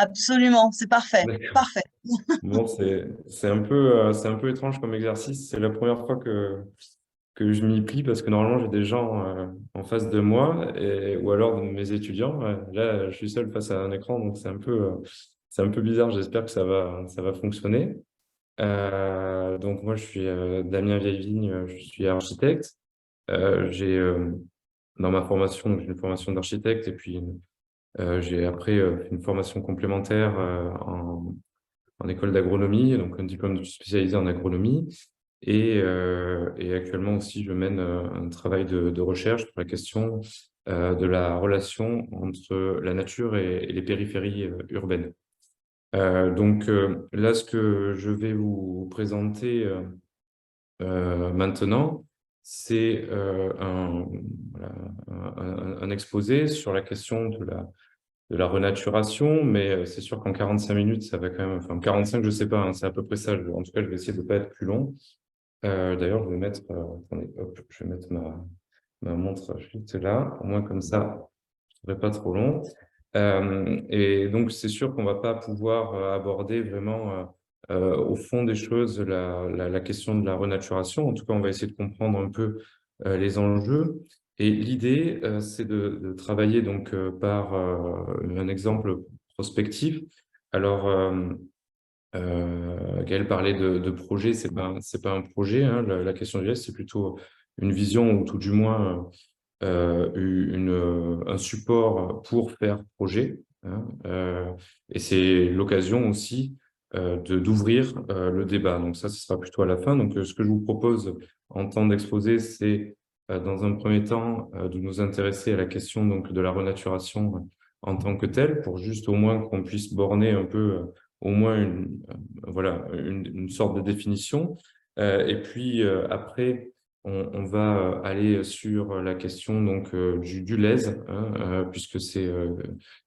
Absolument, c'est parfait. D'accord. Parfait. Bon, c'est un peu étrange comme exercice. C'est la première fois que je m'y plie parce que normalement, j'ai des gens en face de moi ou alors de mes étudiants. Là, je suis seul face à un écran, donc c'est un peu bizarre. J'espère que ça va fonctionner. Donc, moi, je suis Damien Vieillevigne, je suis architecte. J'ai dans ma formation, donc j'ai une formation d'architecte et puis j'ai après fait une formation complémentaire en école d'agronomie, donc un diplôme spécialisé en agronomie. Et actuellement aussi, je mène un travail de recherche sur la question de la relation entre la nature et les périphéries urbaines. Là, ce que je vais vous présenter maintenant, c'est voilà, un exposé sur la question de la renaturation, mais c'est sûr qu'en 45 minutes, ça va quand même, enfin 45, je sais pas, hein, c'est à peu près ça. En tout cas, je vais essayer de pas être plus long. D'ailleurs, je vais mettre, attendez, hop, je vais mettre ma montre juste là, au moins comme ça, je ne serai pas trop long. Et donc, c'est sûr qu'on va pas pouvoir aborder vraiment au fond des choses la question de la renaturation. En tout cas, on va essayer de comprendre un peu les enjeux. Et l'idée, c'est de travailler donc par un exemple prospectif. Alors, Gaël parlait de projet, c'est pas un projet, hein. La question du geste, c'est plutôt une vision ou tout du moins un support pour faire projet, hein. Et c'est l'occasion aussi d'ouvrir le débat. Donc ça, ce sera plutôt à la fin. Donc ce que je vous propose en temps d'exposé, c'est dans un premier temps de nous intéresser à la question donc de la renaturation en tant que telle, pour juste au moins qu'on puisse borner un peu au moins voilà, une sorte de définition. Et puis après, on va aller sur la question donc du lèse, hein, puisque c'est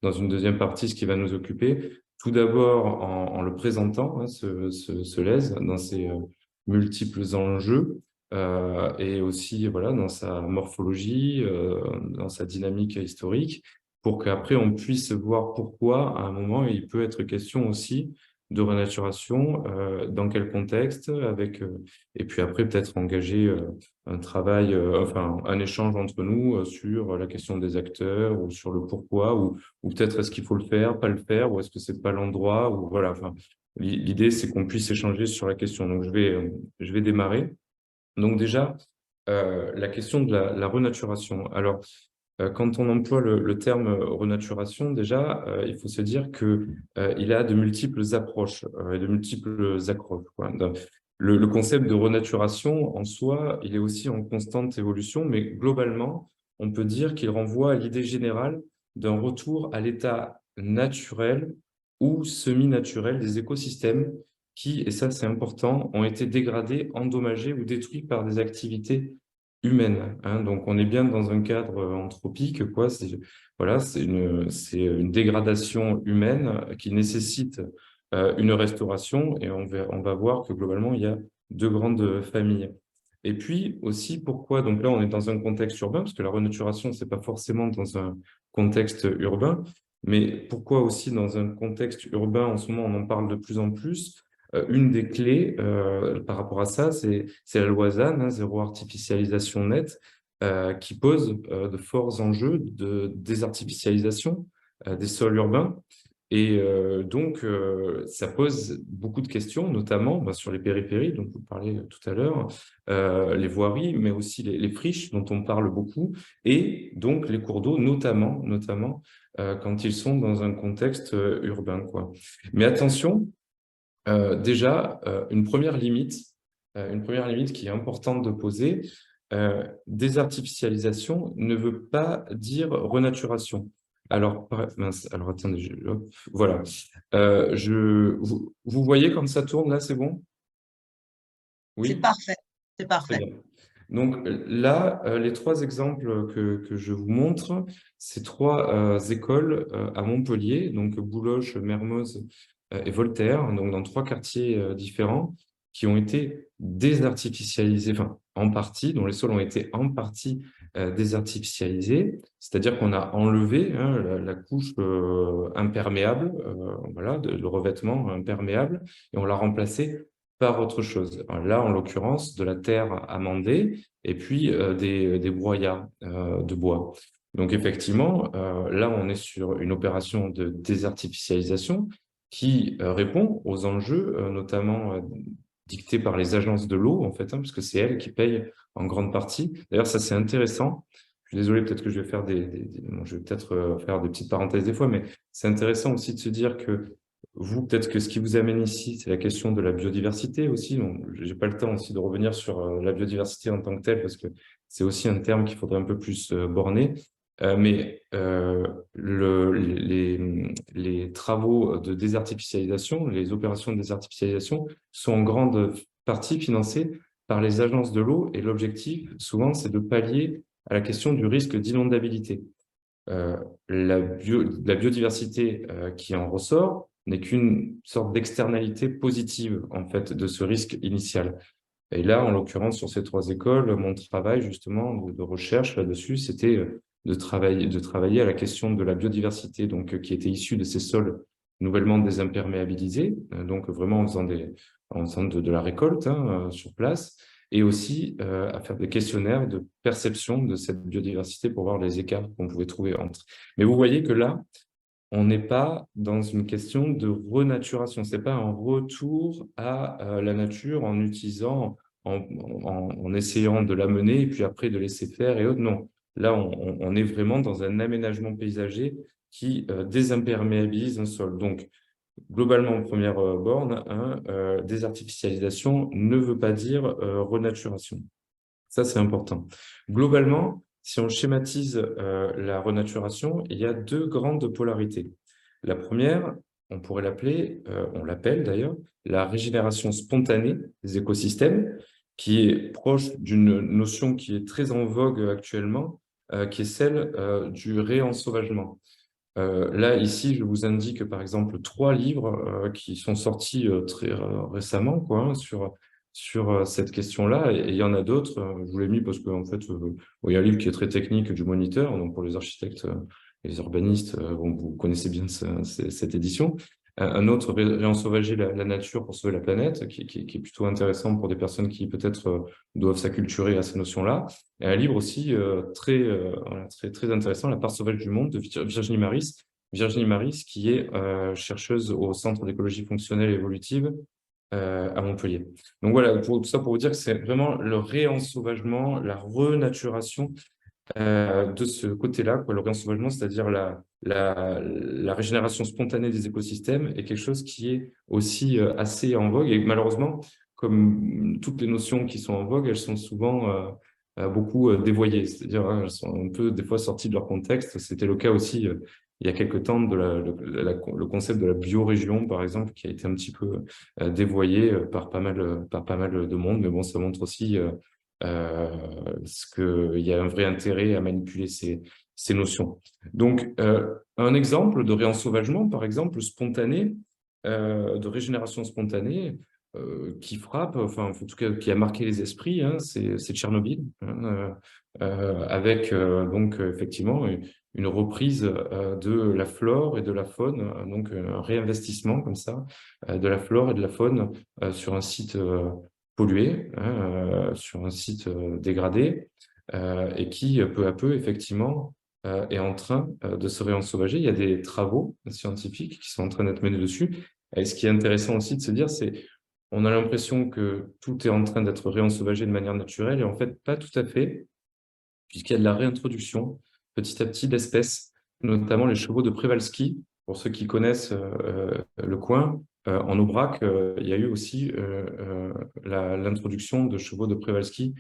dans une deuxième partie ce qui va nous occuper. Tout d'abord en le présentant, hein, ce lèse dans ses multiples enjeux et aussi voilà dans sa morphologie, dans sa dynamique historique, pour qu'après on puisse voir pourquoi à un moment il peut être question aussi de renaturation, dans quel contexte, avec et puis après peut-être engager un travail, enfin un échange entre nous sur la question des acteurs ou sur le pourquoi ou peut-être est-ce qu'il faut le faire, pas le faire ou est-ce que c'est pas l'endroit ou voilà. Enfin, l'idée c'est qu'on puisse échanger sur la question. Donc je vais démarrer. Donc déjà la question de la renaturation. Alors quand on emploie le terme renaturation, déjà, il faut se dire que il a de multiples approches et de multiples accroches, quoi. Le concept de renaturation en soi, il est aussi en constante évolution, mais globalement, on peut dire qu'il renvoie à l'idée générale d'un retour à l'état naturel ou semi-naturel des écosystèmes qui, et ça c'est important, ont été dégradés, endommagés ou détruits par des activités humaine, hein. Donc, on est bien dans un cadre anthropique, quoi. Voilà, c'est une dégradation humaine qui nécessite une restauration et on va voir que globalement, il y a deux grandes familles. Et puis aussi, pourquoi, donc là, on est dans un contexte urbain, parce que la renaturation, c'est pas forcément dans un contexte urbain, mais pourquoi aussi dans un contexte urbain, en ce moment, on en parle de plus en plus, une des clés par rapport à ça, c'est la loi ZAN, hein, zéro artificialisation nette, qui pose de forts enjeux de désartificialisation des sols urbains. Et ça pose beaucoup de questions, notamment bah, sur les périphéries, dont vous parlez tout à l'heure, les voiries, mais aussi les friches, dont on parle beaucoup, et donc les cours d'eau, notamment quand ils sont dans un contexte urbain, quoi. Mais attention, déjà, une première limite qui est importante de poser, désartificialisation ne veut pas dire renaturation. Alors, mince, alors attendez, hop, voilà. Vous voyez comme ça tourne là, c'est bon? C'est Oui? parfait. C'est Très parfait. bien. Donc là, les trois exemples que je vous montre, c'est trois écoles à Montpellier, donc Bouloche, Mermoz et Voltaire, donc dans trois quartiers différents. qui ont été désartificialisés, enfin en partie, dont les sols ont été en partie désartificialisés, c'est-à-dire qu'on a enlevé la couche imperméable, voilà, le revêtement imperméable, et on l'a remplacé par autre chose. Alors là, en l'occurrence, de la terre amendée et puis des broyats de bois. Donc effectivement, là, on est sur une opération de désartificialisation qui répond aux enjeux, notamment dictés par les agences de l'eau, en fait, parce que c'est elles qui payent en grande partie. D'ailleurs, ça, c'est intéressant. Je suis désolé, peut-être que je vais faire bon, je vais peut-être faire des petites parenthèses des fois, mais c'est intéressant aussi de se dire que vous, peut-être que ce qui vous amène ici, c'est la question de la biodiversité aussi. Bon, j'ai pas le temps aussi de revenir sur la biodiversité en tant que telle, parce que c'est aussi un terme qu'il faudrait un peu plus borner. Mais les travaux de désartificialisation, les opérations de désartificialisation sont en grande partie financées par les agences de l'eau et l'objectif, souvent, c'est de pallier à la question du risque d'inondabilité. La biodiversité qui en ressort n'est qu'une sorte d'externalité positive, en fait, de ce risque initial. Et là, en l'occurrence, sur ces 3 écoles, mon travail, justement, de recherche là-dessus, c'était de travailler à la question de la biodiversité, donc, qui était issue de ces sols nouvellement désimperméabilisés, donc vraiment en faisant de la récolte sur place, et aussi à faire des questionnaires de perception de cette biodiversité pour voir les écarts qu'on pouvait trouver entre. Mais vous voyez que là, on n'est pas dans une question de renaturation, c'est pas un retour à la nature en utilisant, en essayant de l'amener et puis après de laisser faire et autres. Non, là on est vraiment dans un aménagement paysager qui désimperméabilise un sol. Donc globalement, en première borne, désartificialisation ne veut pas dire renaturation. Ça, c'est important. Globalement, si on schématise la renaturation, il y a 2 grandes polarités. La première, on pourrait l'appeler, on l'appelle d'ailleurs, la régénération spontanée des écosystèmes, qui est proche d'une notion qui est très en vogue actuellement, qui est celle du réensauvagement. Là, ici, je vous indique par exemple 3 livres qui sont sortis très récemment, quoi, sur cette question-là. Et il y en a d'autres, je vous l'ai mis parce qu'en fait, bon, il y a un livre qui est très technique du Moniteur, donc pour les architectes et les urbanistes, bon, vous connaissez bien cette édition. Un autre, Réensauvager la nature pour sauver la planète, qui est plutôt intéressant pour des personnes qui peut-être doivent s'acculturer à ces notions-là. Et un livre aussi voilà, très intéressant, La part sauvage du monde, de Virginie Maris. Virginie Maris, qui est chercheuse au Centre d'écologie fonctionnelle et évolutive à Montpellier. Donc voilà, tout ça pour vous dire que c'est vraiment le réensauvagement, la renaturation de ce côté-là, quoi, le réensauvagement, c'est-à-dire la régénération spontanée des écosystèmes, est quelque chose qui est aussi assez en vogue. Et malheureusement, comme toutes les notions qui sont en vogue, elles sont souvent beaucoup dévoyées, c'est-à-dire elles sont un peu des fois sorties de leur contexte. C'était le cas aussi il y a quelque temps de le concept de la biorégion, par exemple, qui a été un petit peu dévoyé par pas mal de monde. Mais bon, ça montre aussi qu'il y a un vrai intérêt à manipuler ces notions. Donc, un exemple de réensauvagement, par exemple, spontané, de régénération spontanée, qui frappe, enfin, en tout cas, qui a marqué les esprits, c'est Tchernobyl, avec donc effectivement une reprise de la flore et de la faune, donc un réinvestissement comme ça de la flore et de la faune sur un site pollué, sur un site dégradé, et qui, peu à peu, effectivement, est en train de se réensauvager. Il y a des travaux scientifiques qui sont en train d'être menés dessus. Et ce qui est intéressant aussi de se dire, c'est on a l'impression que tout est en train d'être réensauvagé de manière naturelle, et en fait, pas tout à fait, puisqu'il y a de la réintroduction petit à petit d'espèces, notamment les chevaux de Przewalski. Pour ceux qui connaissent le coin, en Aubrac, il y a eu aussi l'introduction de chevaux de Przewalski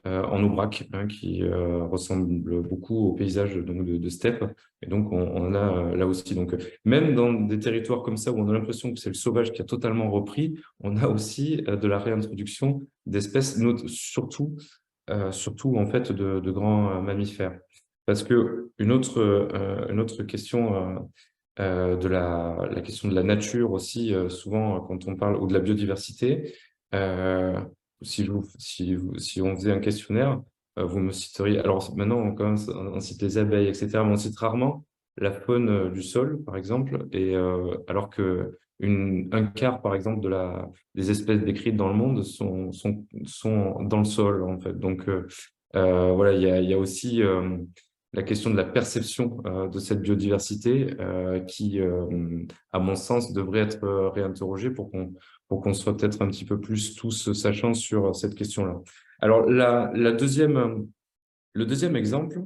en Aubrac, qui ressemble beaucoup au paysage donc, de steppe. Et donc, on en a là aussi. Donc, même dans des territoires comme ça où on a l'impression que c'est le sauvage qui a totalement repris, on a aussi de la réintroduction d'espèces, surtout en fait de grands mammifères. Parce que une autre question de la question de la nature aussi, souvent quand on parle, ou de la biodiversité, Euh, si on faisait un questionnaire, vous me citeriez. Alors maintenant, on cite les abeilles, etc. Mais on cite rarement la faune du sol, par exemple. Et alors que un quart, par exemple, des espèces décrites dans le monde sont dans le sol, en fait. Donc voilà, il y a aussi la question de la perception de cette biodiversité qui, à mon sens, devrait être réinterrogée pour qu'on soit peut-être un petit peu plus tous sachants sur cette question-là. Alors, le deuxième exemple,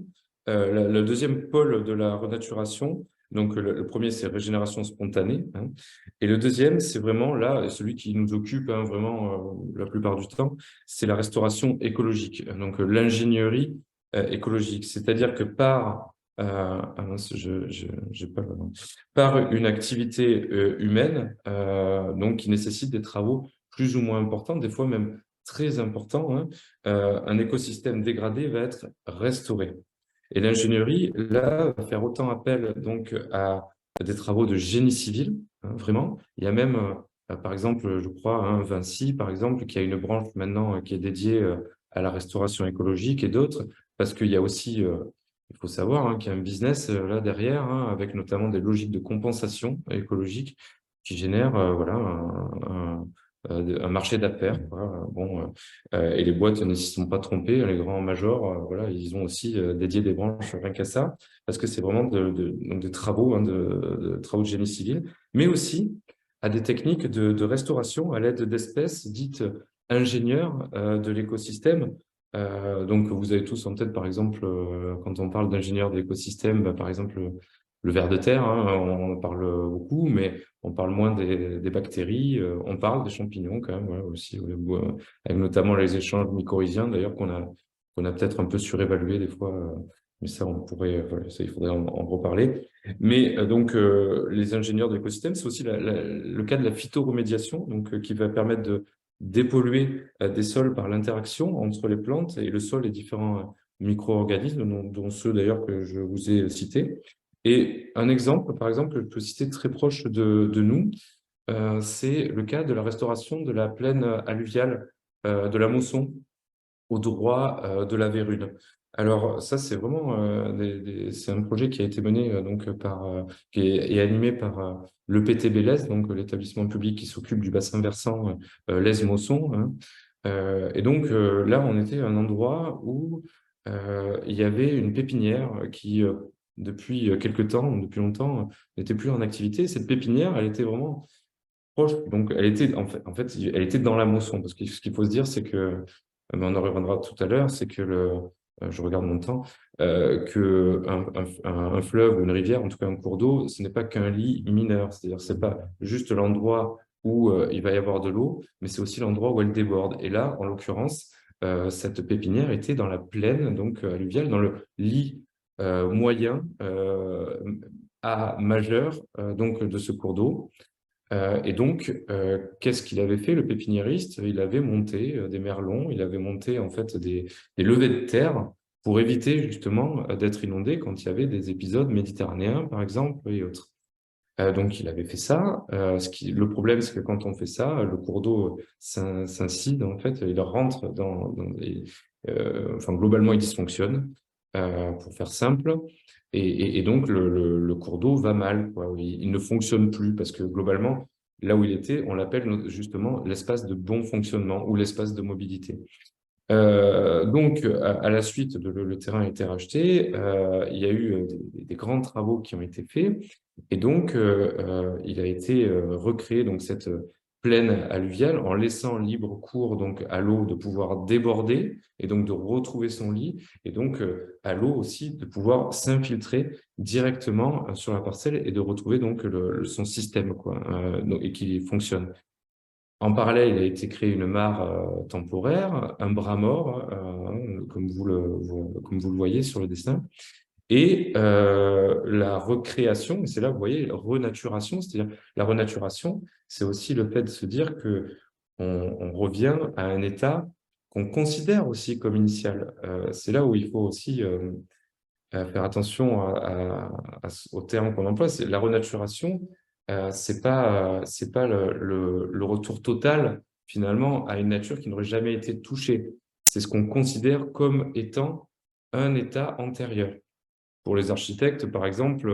le deuxième pôle de la renaturation, donc le premier, c'est régénération spontanée, hein, et le deuxième, c'est vraiment là, celui qui nous occupe hein, vraiment la plupart du temps, c'est la restauration écologique, donc l'ingénierie écologique, c'est-à-dire que mince, j'ai pas le nom. Par une activité humaine, donc qui nécessite des travaux plus ou moins importants, des fois même très importants, hein, un écosystème dégradé va être restauré. Et l'ingénierie, là, va faire autant appel donc à des travaux de génie civil, hein, vraiment. Il y a même, par exemple, je crois, hein, Vinci, par exemple, qui a une branche maintenant qui est dédiée à la restauration écologique et d'autres, parce qu'il y a aussi, il faut savoir hein, qu'il y a un business là derrière, hein, avec notamment des logiques de compensation écologique qui génèrent voilà, un marché d'affaires. Quoi. Bon, et les boîtes ne s'y sont pas trompées, les grands majors, voilà, ils ont aussi dédié des branches rien qu'à ça, parce que c'est vraiment donc des travaux, hein, de travaux de génie civil, mais aussi à des techniques de restauration à l'aide d'espèces dites ingénieurs de l'écosystème. Donc, vous avez tous en tête, par exemple, quand on parle d'ingénieurs de l'écosystème, bah, par exemple, le ver de terre, hein, on en parle beaucoup, mais on parle moins des bactéries, on parle des champignons quand même, ouais, aussi, ouais, avec notamment les échanges mycorhiziens, d'ailleurs, qu'on a peut-être un peu surévalué des fois, mais ça, on pourrait, voilà, ça, il faudrait en reparler. Mais donc, les ingénieurs de l'écosystème, c'est aussi le cas de la phytoremédiation, donc, qui va permettre de dépolluer des sols par l'interaction entre les plantes et le sol et différents micro-organismes, dont ceux d'ailleurs que je vous ai cités. Et un exemple, par exemple, que je peux citer très proche de nous, c'est le cas de la restauration de la plaine alluviale de la Mosson au droit de la Vérune. Alors ça, c'est vraiment c'est un projet qui a été mené donc est animé par le PTB Lez, donc l'établissement public qui s'occupe du bassin versant Lez-Mosson. Hein. Et donc là, on était à un endroit où il y avait une pépinière qui depuis quelque temps, depuis longtemps, n'était plus en activité. Cette pépinière, elle était vraiment proche. Donc, elle était, en fait, elle était dans la Mosson. Parce que ce qu'il faut se dire, c'est que, mais on en reviendra tout à l'heure, c'est que je regarde mon temps, que un fleuve ou une rivière, en tout cas un cours d'eau, ce n'est pas qu'un lit mineur. C'est-à-dire, c'est pas juste l'endroit où il va y avoir de l'eau, mais c'est aussi l'endroit où elle déborde. Et là, en l'occurrence, cette pépinière était dans la plaine, donc alluviale, dans le lit moyen à majeur donc de ce cours d'eau. Et donc, qu'est-ce qu'il avait fait, le pépiniériste? Il avait monté des merlons, il avait monté en fait des levées de terre pour éviter justement d'être inondé quand il y avait des épisodes méditerranéens, par exemple, et autres. Donc, il avait fait ça. Le problème, c'est que quand on fait ça, le cours d'eau s'incide, en fait, il rentre enfin, globalement, il dysfonctionne, pour faire simple. Et donc, le cours d'eau va mal, quoi. Il ne fonctionne plus parce que globalement, là où il était, on l'appelle justement l'espace de bon fonctionnement ou l'espace de mobilité. Donc, à la suite, le terrain a été racheté, il y a eu des grands travaux qui ont été faits, et donc il a été recréé donc cette plaine alluviale en laissant libre cours donc à l'eau de pouvoir déborder et donc de retrouver son lit, et donc à l'eau aussi de pouvoir s'infiltrer directement sur la parcelle et de retrouver donc son système quoi, et qui fonctionne. En parallèle, il a été créé une mare temporaire, un bras mort, comme vous le voyez sur le dessin, et la recréation, et c'est là, vous voyez, renaturation, c'est-à-dire la renaturation, c'est aussi le fait de se dire que on revient à un état qu'on considère aussi comme initial. C'est là où il faut aussi faire attention au terme qu'on emploie. C'est la renaturation, c'est pas le retour total finalement à une nature qui n'aurait jamais été touchée. C'est ce qu'on considère comme étant un état antérieur. Pour les architectes, par exemple,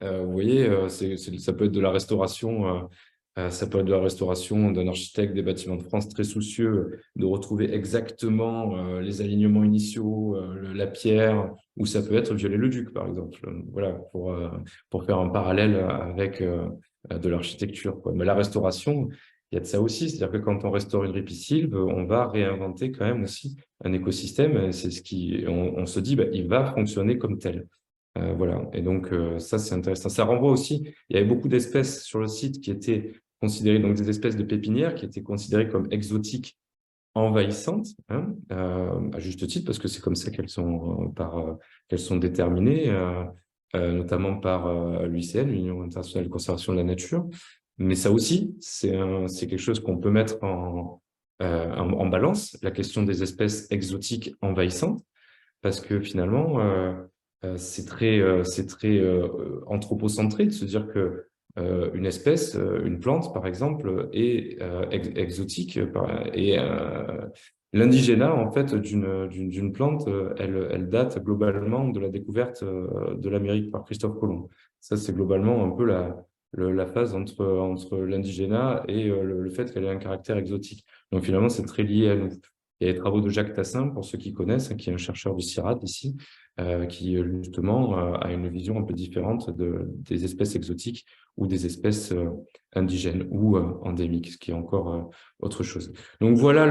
vous voyez, ça peut être de la restauration, ça peut être de la restauration d'un architecte des Bâtiments de France très soucieux de retrouver exactement les alignements initiaux, la pierre, ou ça peut être Viollet-le-Duc, par exemple. Voilà, pour faire un parallèle avec de l'architecture, quoi. Mais la restauration, il y a de ça aussi, c'est-à-dire que quand on restaure une ripisylve, on va réinventer quand même aussi un écosystème, et c'est ce qui, on se dit, bah, il va fonctionner comme tel. Voilà, et donc ça c'est intéressant. Ça renvoie aussi, il y avait beaucoup d'espèces sur le site qui étaient considérées, donc des espèces de pépinières qui étaient considérées comme exotiques, envahissantes, hein, à juste titre, parce que c'est comme ça qu'elles sont déterminées, notamment par l'UICN, l'Union internationale de conservation de la nature. Mais ça aussi, c'est quelque chose qu'on peut mettre en balance, la question des espèces exotiques envahissantes, parce que finalement, c'est très anthropocentré de se dire que une espèce, une plante par exemple, est exotique. Et l'indigénat en fait d'une plante, elle date globalement de la découverte de l'Amérique par Christophe Colomb. Ça, c'est globalement un peu la phase entre l'indigénat et le fait qu'elle ait un caractère exotique. Donc finalement, c'est très lié à nous. Il y a les travaux de Jacques Tassin, pour ceux qui connaissent, hein, qui est un chercheur du CIRAD ici, qui justement a une vision un peu différente des espèces exotiques ou des espèces indigènes ou endémiques, ce qui est encore autre chose. Donc voilà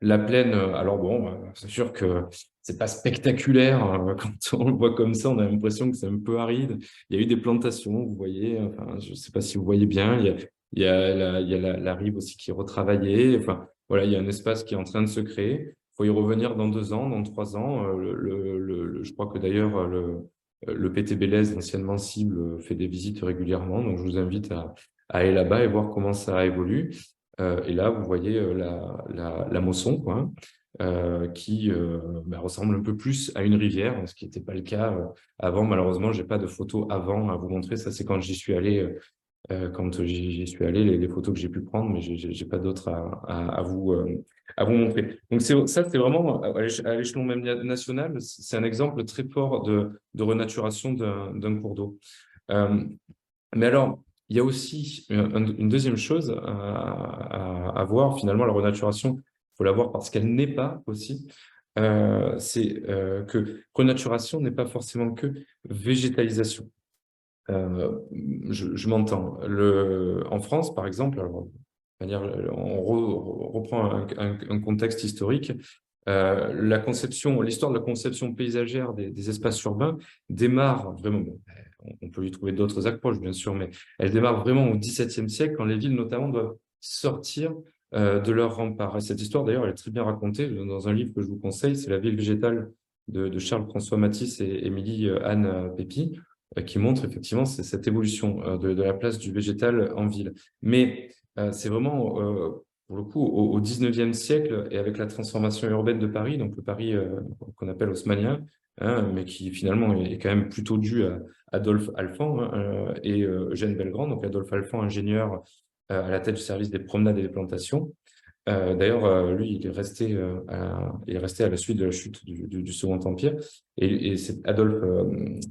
la plaine. Alors bon, c'est sûr que c'est pas spectaculaire, hein. Quand on le voit comme ça, on a l'impression que c'est un peu aride. Il y a eu des plantations, vous voyez. Enfin, je sais pas si vous voyez bien. Il y a la rive aussi qui est retravaillée. Enfin, voilà, il y a un espace qui est en train de se créer. Il faut y revenir dans 2 ans, dans 3 ans. Je crois que d'ailleurs le PT Bélez, anciennement Cible, fait des visites régulièrement. Donc je vous invite à aller là-bas et voir comment ça évolue. Et là, vous voyez la Mosson, quoi, hein, qui ressemble un peu plus à une rivière, ce qui n'était pas le cas avant. Malheureusement, j'ai pas de photos avant à vous montrer. Ça, c'est quand j'y suis allé. Quand j'y suis allé, les photos que j'ai pu prendre, mais j'ai pas d'autres à vous montrer. Donc ça, c'est vraiment à l'échelon même national, c'est un exemple très fort de renaturation d'un cours d'eau. Mais alors, il y a aussi une deuxième chose à voir. Finalement, la renaturation, il faut la voir parce qu'elle n'est pas aussi. C'est que renaturation n'est pas forcément que végétalisation. Je m'entends. En France, par exemple, alors, de manière, reprend un contexte historique. L'histoire de la conception paysagère des espaces urbains démarre vraiment. Bon, on peut y trouver d'autres approches, bien sûr, mais elle démarre vraiment au XVIIe siècle, quand les villes, notamment, doivent sortir de leurs remparts. Et cette histoire, d'ailleurs, elle est très bien racontée dans un livre que je vous conseille, c'est La ville végétale de Charles-François Matisse et Émilie Anne Pépi, qui montre effectivement cette évolution de la place du végétal en ville. Mais c'est vraiment, pour le coup, au XIXe siècle, et avec la transformation urbaine de Paris, donc le Paris qu'on appelle haussmannien, hein, mais qui finalement est quand même plutôt dû à Adolphe Alphand, hein, et Eugène Belgrand. Donc Adolphe Alphand, ingénieur à la tête du service des promenades et des plantations. D'ailleurs, lui, il est resté à la suite de la chute du Second Empire. Et Adolphe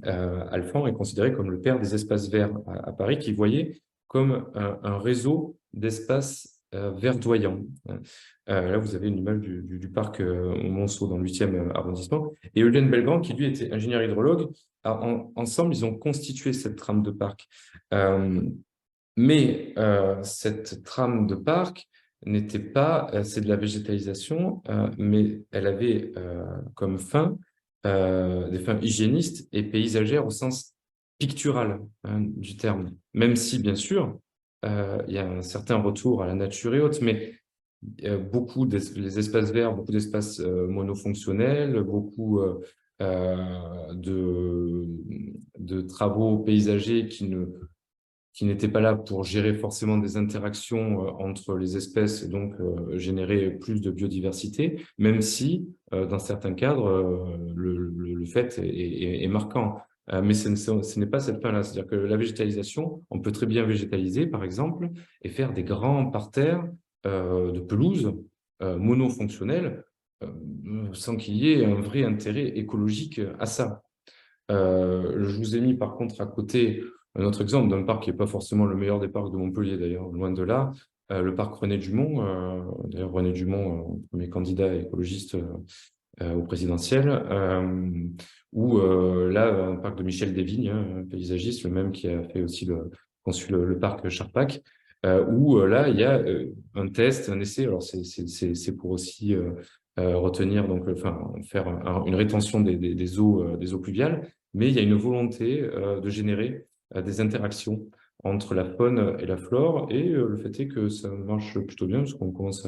Alphand est considéré comme le père des espaces verts à Paris, qui voyait comme un réseau d'espaces verdoyants. Là, vous avez une image du parc Monceau dans le 8e arrondissement. Et Eugène Belgrand, qui lui était ingénieur hydrologue, ensemble, ils ont constitué cette trame de parc. Mais cette trame de parc n'était pas, c'est de la végétalisation, mais elle avait comme fin des fins hygiénistes et paysagères au sens pictural, hein, du terme. Même si, bien sûr, il y a un certain retour à la nature et autres, mais les espaces verts, beaucoup d'espaces monofonctionnels, beaucoup de travaux paysagers qui n'étaient pas là pour gérer forcément des interactions entre les espèces et donc générer plus de biodiversité, même si, dans certains cadres, le fait est marquant. Mais ce n'est pas cette fin-là. C'est-à-dire que la végétalisation, on peut très bien végétaliser, par exemple, et faire des grands parterres de pelouse monofonctionnels sans qu'il y ait un vrai intérêt écologique à ça. Je vous ai mis par contre à côté un autre exemple d'un parc qui n'est pas forcément le meilleur des parcs de Montpellier, d'ailleurs, loin de là, le parc René Dumont. D'ailleurs, René Dumont, premier candidat écologiste au présidentiel, où là, un parc de Michel Desvignes, un paysagiste, le même qui a fait aussi conçu le parc Charpac, où là, il y a un test, un essai. Alors, c'est pour aussi retenir, donc, enfin, faire une rétention des eaux pluviales, mais il y a une volonté de générer des interactions entre la faune et la flore, et le fait est que ça marche plutôt bien, parce qu'on commence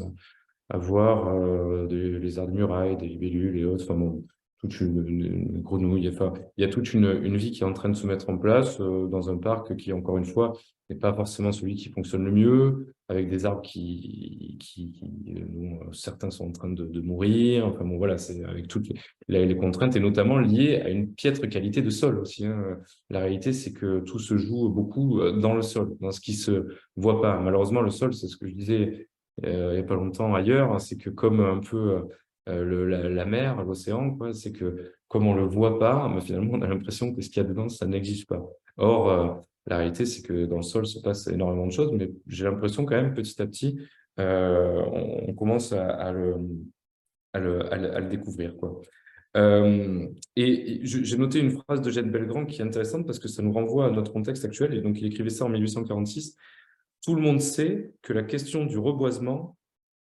à voir des lézards de muraille, des libellules et autres, enfin bon, toute une grenouille, enfin, il y a toute une vie qui est en train de se mettre en place dans un parc qui, encore une fois, n'est pas forcément celui qui fonctionne le mieux, avec des arbres dont certains sont en train de mourir, enfin bon, voilà, c'est avec toutes les contraintes, et notamment liées à une piètre qualité de sol aussi, hein. La réalité, c'est que tout se joue beaucoup dans le sol, dans ce qui se voit pas. Malheureusement, le sol, c'est ce que je disais il n'y a pas longtemps ailleurs, hein, c'est que comme un peu la mer, l'océan, quoi, c'est que comme on le voit pas, mais finalement on a l'impression que ce qu'il y a dedans, ça n'existe pas. Or, la réalité, c'est que dans le sol se passe énormément de choses, mais j'ai l'impression quand même petit à petit, on commence à le découvrir, quoi. Et j'ai noté une phrase de Jeanne Belgrand qui est intéressante parce que ça nous renvoie à notre contexte actuel. Et donc, il écrivait ça en 1846. Tout le monde sait que la question du reboisement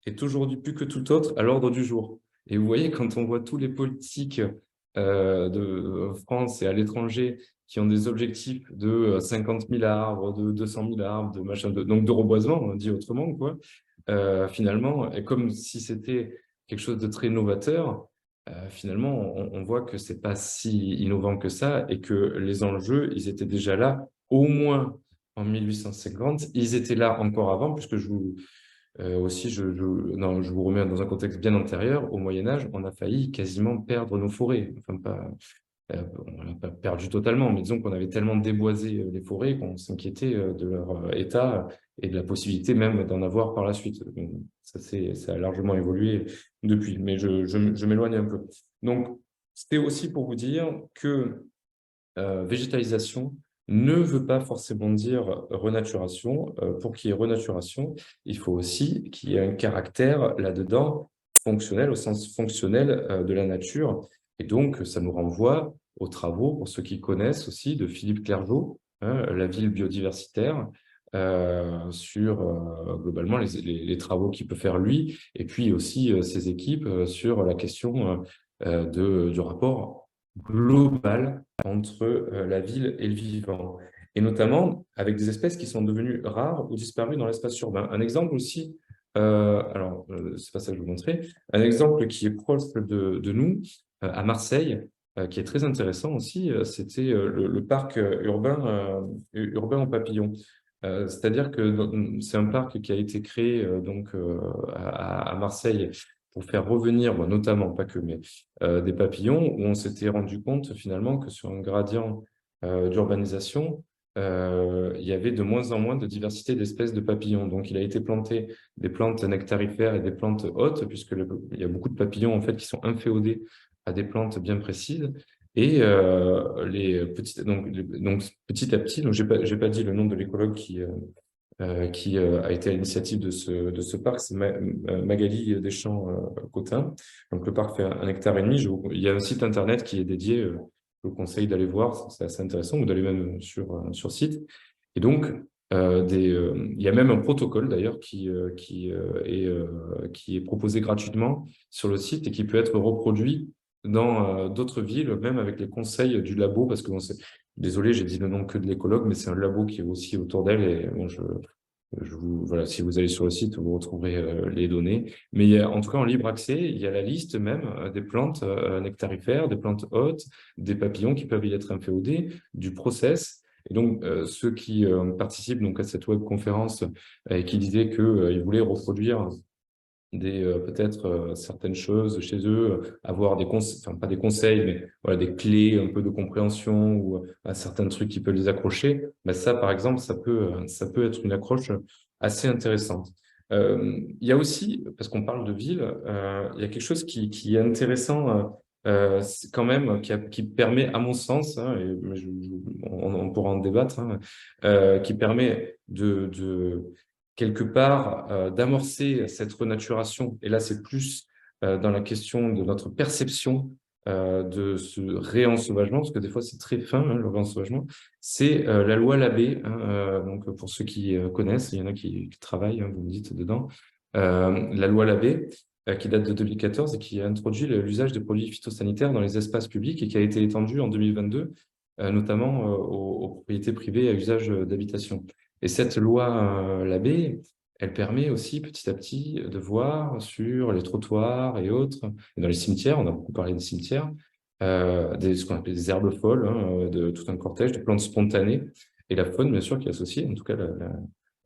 est aujourd'hui plus que tout autre à l'ordre du jour. Et vous voyez, quand on voit tous les politiques de France et à l'étranger qui ont des objectifs de 50 000 arbres, de 200 000 arbres, de machin, donc de reboisement, on dit autrement, quoi, finalement, et comme si c'était quelque chose de très novateur, finalement, on voit que c'est pas si innovant que ça et que les enjeux, ils étaient déjà là, au moins en 1850. Ils étaient là encore avant, puisque aussi, non, je vous remets dans un contexte bien antérieur. Au Moyen-Âge, on a failli quasiment perdre nos forêts. Enfin, on l'a pas perdu totalement, mais disons qu'on avait tellement déboisé les forêts qu'on s'inquiétait de leur état et de la possibilité même d'en avoir par la suite. Donc, ça a largement évolué depuis, mais je m'éloigne un peu. Donc, c'était aussi pour vous dire que végétalisation ne veut pas forcément dire renaturation. Pour qu'il y ait renaturation, il faut aussi qu'il y ait un caractère là-dedans fonctionnel, au sens fonctionnel de la nature. Et donc, ça nous renvoie aux travaux, pour ceux qui connaissent aussi, de Philippe Clergeau, hein, La ville biodiversitaire, sur globalement les travaux qu'il peut faire lui, et puis aussi ses équipes sur la question du rapport global entre la ville et le vivant, et notamment avec des espèces qui sont devenues rares ou disparues dans l'espace urbain. Un exemple aussi, alors c'est pas ça que je vous montrer, un exemple qui est proche de nous, à Marseille, qui est très intéressant aussi, c'était le parc urbain aux papillons. C'est-à-dire que c'est un parc qui a été créé donc à Marseille pour faire revenir, bon, notamment, pas que, mais des papillons, où on s'était rendu compte finalement que sur un gradient d'urbanisation, il y avait de moins en moins de diversité d'espèces de papillons. Donc, il a été planté des plantes nectarifères et des plantes hôtes, puisque il y a beaucoup de papillons en fait qui sont inféodés à des plantes bien précises. Et donc, petit à petit, donc j'ai pas dit le nom de l'écologue qui a été à l'initiative de ce parc, c'est Magali Deschamps-Cotin. Donc le parc fait 1,5 hectare. Il y a un site internet qui est dédié, je vous conseille d'aller voir, c'est assez intéressant, ou d'aller même sur site. Et donc, il y a même un protocole d'ailleurs qui est proposé gratuitement sur le site et qui peut être reproduit dans d'autres villes, même avec les conseils du labo, parce que bon, désolé, j'ai dit le nom que de l'écologue, mais c'est un labo qui est aussi autour d'elle, et bon, voilà, si vous allez sur le site, vous retrouverez les données. Mais en tout cas, en libre accès, il y a la liste même des plantes nectarifères, des plantes hôtes, des papillons qui peuvent y être inféodés, du process. Et donc, ceux qui participent donc à cette webconférence et qui disaient qu'ils voulaient reproduire peut-être certaines choses chez eux, avoir des conseils, enfin pas des conseils, mais voilà, des clés un peu de compréhension ou certains trucs qui peuvent les accrocher, ben ça, par exemple, ça peut être une accroche assez intéressante. Il y a aussi, parce qu'on parle de ville, il y a quelque chose qui est intéressant quand même, qui permet, à mon sens, hein, et on pourra en débattre, hein, qui permet quelque part d'amorcer cette renaturation. Et là, c'est plus dans la question de notre perception de ce réensauvagement, parce que des fois, c'est très fin, hein, le réensauvagement. C'est la loi Labbé, hein, donc pour ceux qui connaissent, il y en a qui travaillent, hein, vous me dites dedans, la loi Labbé, qui date de 2014 et qui a introduit l'usage des produits phytosanitaires dans les espaces publics et qui a été étendu en 2022, notamment aux propriétés privées à usage d'habitation. Et cette loi Labbé, elle permet aussi petit à petit de voir sur les trottoirs et autres, et dans les cimetières, on a beaucoup parlé des cimetières, ce qu'on appelle des herbes folles, hein, de tout un cortège de plantes spontanées, et la faune, bien sûr, qui est associée, en tout cas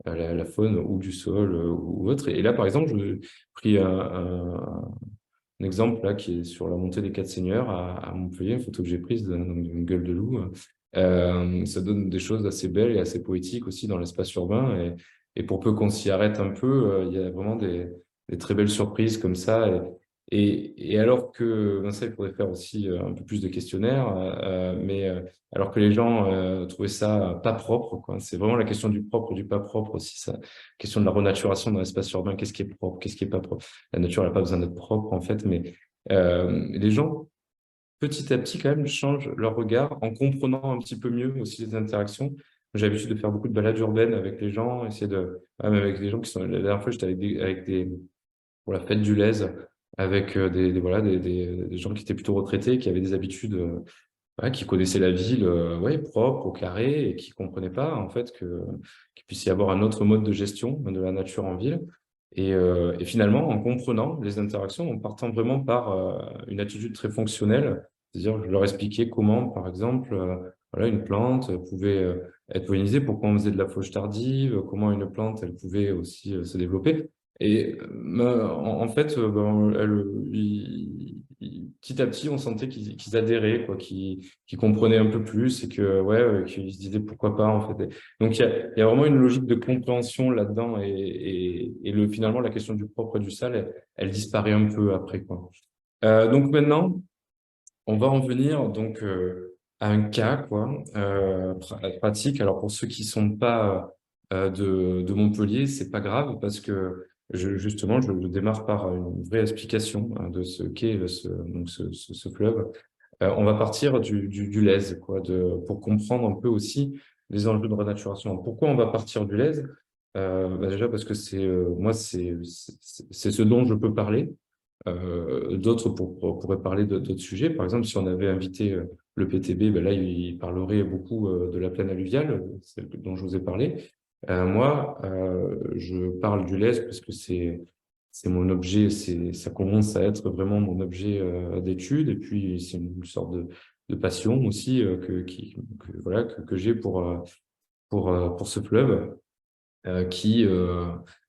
la faune ou du sol ou autre. Et là, par exemple, j'ai pris un exemple là, qui est sur la montée des Quatre Seigneurs à Montpellier, une photo que j'ai prise d'une gueule de loup. Ça donne des choses assez belles et assez poétiques aussi dans l'espace urbain. Et pour peu qu'on s'y arrête un peu, il y a vraiment des très belles surprises comme ça. Et alors que, ben ça, il faudrait faire aussi un peu plus de questionnaires, mais alors que les gens trouvaient ça pas propre, quoi. C'est vraiment la question du propre, du pas propre aussi, ça. Question de la renaturation dans l'espace urbain, qu'est-ce qui est propre, qu'est-ce qui est pas propre. La nature n'a pas besoin d'être propre, en fait, mais les gens, petit à petit, quand même, changent leur regard en comprenant un petit peu mieux aussi les interactions. J'ai l'habitude de faire beaucoup de balades urbaines avec les gens, essayer même avec les gens qui sont, la dernière fois, j'étais pour la fête du Lez, avec voilà, des gens qui étaient plutôt retraités, qui avaient des habitudes, ouais, qui connaissaient la ville, ouais, propre, au carré, et qui comprenaient pas, en fait, qu'il puisse y avoir un autre mode de gestion de la nature en ville. Et finalement, en comprenant les interactions, en partant vraiment par une attitude très fonctionnelle, c'est-à-dire je leur expliquais comment, par exemple, voilà, une plante pouvait être pollinisée, pourquoi on faisait de la fauche tardive, comment une plante elle pouvait aussi se développer. Et en fait, ben, petit à petit, on sentait qu'ils adhéraient, quoi, qu'ils comprenaient un peu plus et que ouais, qu'ils se disaient pourquoi pas en fait. Donc, il y a vraiment une logique de compréhension là-dedans et finalement, la question du propre et du sale, elle disparaît un peu après, quoi. Donc maintenant, on va en venir donc à un cas, quoi, pratique. Alors pour ceux qui sont pas de Montpellier, c'est pas grave parce que justement, je démarre par une vraie explication hein, de ce qu'est ce fleuve. On va partir du Lez, quoi, pour comprendre un peu aussi les enjeux de renaturation. Pourquoi on va partir du Lez? Bah déjà parce que moi, c'est ce dont je peux parler. D'autres pourraient parler d'autres sujets. Par exemple, si on avait invité le PTB, ben là, il parlerait beaucoup de la plaine alluviale, celle dont je vous ai parlé. Moi, je parle du Lez parce que c'est mon objet, ça commence à être vraiment mon objet d'étude, et puis c'est une sorte de passion aussi voilà, que j'ai pour ce fleuve qui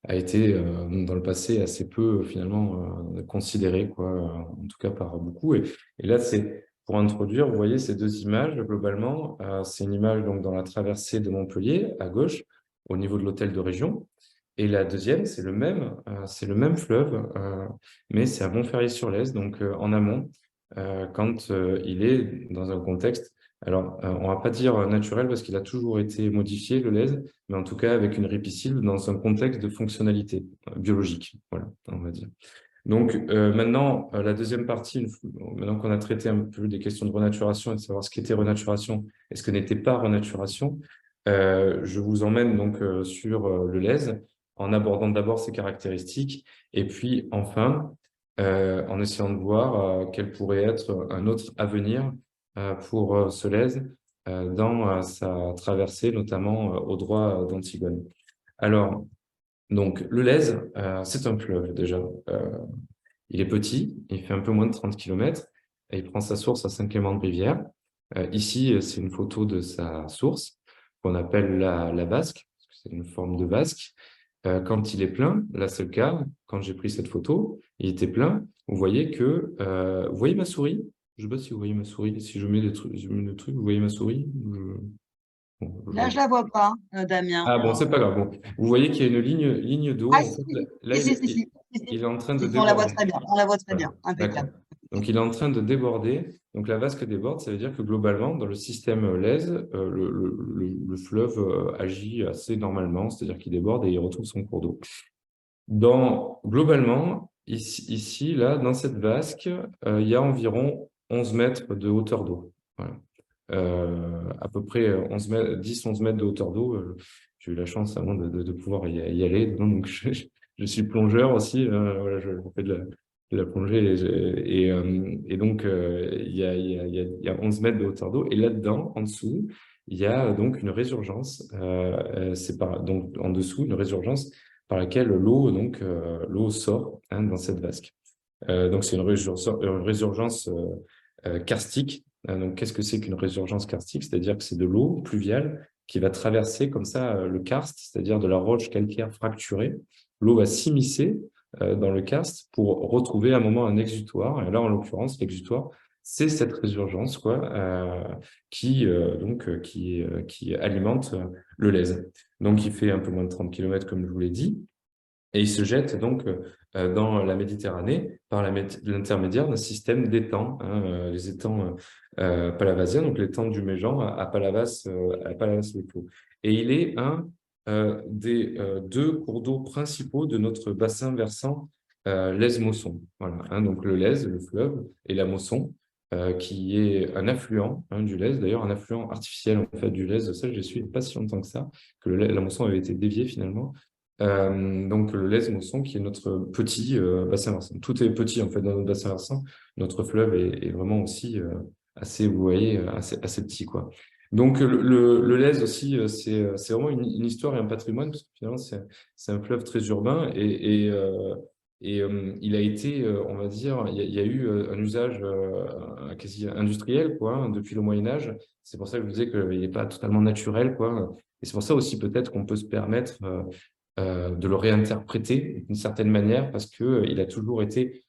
a été dans le passé assez peu finalement considéré, quoi, en tout cas par beaucoup. Et là, c'est pour introduire, vous voyez ces deux images globalement. C'est une image donc dans la traversée de Montpellier à gauche, au niveau de l'hôtel de région. Et la deuxième, c'est le même fleuve, mais c'est à Montferrier-sur-Lez, donc en amont, quand il est dans un contexte. Alors, on va pas dire naturel parce qu'il a toujours été modifié, le Lez, mais en tout cas avec une ripisylve dans un contexte de fonctionnalité biologique, voilà, on va dire. Donc maintenant, la deuxième partie, maintenant qu'on a traité un peu des questions de renaturation et de savoir ce qu'était renaturation et ce que n'était pas renaturation, je vous emmène donc sur le Lez en abordant d'abord ses caractéristiques et puis enfin en essayant de voir quel pourrait être un autre avenir pour ce Lez dans sa traversée, notamment au droit d'Antigone. Alors, donc, le Lez, c'est un fleuve déjà. Il est petit, il fait un peu moins de 30 km, et il prend sa source à Saint-Clément-de-Rivière. Ici, c'est une photo de sa source, qu'on appelle la vasque, parce que c'est une forme de vasque. Quand il est plein, là c'est le cas, quand j'ai pris cette photo, il était plein. Vous voyez que, vous voyez ma souris? Je ne sais pas si vous voyez ma souris. Si je mets je mets le truc, vous voyez ma souris? Bon, je Là, vois je pas. la vois pas, Damien. Ah bon, c'est pas grave. Bon. Vous voyez qu'il y a une ligne d'eau. Ah, En si, fait, si, là, si, si, si, si, si, il est en train de si, si, on la voit déborder. très bien. On la voit très Voilà. bien. Impeccable. D'accord. Donc, il est en train de déborder. Donc, la vasque déborde, ça veut dire que globalement, dans le système LES, le fleuve agit assez normalement, c'est-à-dire qu'il déborde et il retrouve son cours d'eau. Globalement, ici, là, dans cette vasque, il y a environ 11 mètres de hauteur d'eau. Voilà. À peu près 10-11 mètres de hauteur d'eau. J'ai eu la chance avant de pouvoir y aller. Donc, je suis plongeur aussi. Voilà, je fais de la plongée. Et donc, il y a 11 mètres de hauteur d'eau. Et là-dedans, en dessous, il y a donc une résurgence. Donc, en dessous, une résurgence par laquelle l'eau sort, hein, dans cette vasque. Donc, c'est une résurgence karstique. Donc, qu'est-ce que c'est qu'une résurgence karstique? C'est-à-dire que c'est de l'eau pluviale qui va traverser comme ça le karst, c'est-à-dire de la roche calcaire fracturée. L'eau va s'immiscer dans le karst pour retrouver à un moment un exutoire. Et là, en l'occurrence, l'exutoire, c'est cette résurgence quoi, qui alimente le Lèze. Donc, il fait un peu moins de 30 km, comme je vous l'ai dit. Et il se jette donc dans la Méditerranée par l'intermédiaire d'un système d'étangs, hein, les étangs palavasiens, donc l'étang du Méjean à Palavas-les-Clos. Et il est un des deux cours d'eau principaux de notre bassin versant Lèze-Mosson. Voilà, hein, donc le Lèze, le fleuve, et la Mosson, qui est un affluent, hein, du Lèze, d'ailleurs un affluent artificiel en fait du Lèze. Ça, je suis pas si longtemps que ça, que la Mosson avait été déviée finalement. Donc le Lèze-Mosson qui est notre petit bassin versant. Tout est petit en fait dans notre bassin versant. Notre fleuve est vraiment aussi assez, vous voyez, assez petit quoi. Donc le Lèze aussi, c'est vraiment une histoire et un patrimoine parce que finalement c'est un fleuve très urbain et il a été, on va dire, il y a eu un usage quasi industriel quoi, hein, depuis le Moyen Âge. C'est pour ça que je vous disais qu'il n'est pas totalement naturel quoi. Et c'est pour ça aussi peut-être qu'on peut se permettre de le réinterpréter d'une certaine manière parce que il a toujours été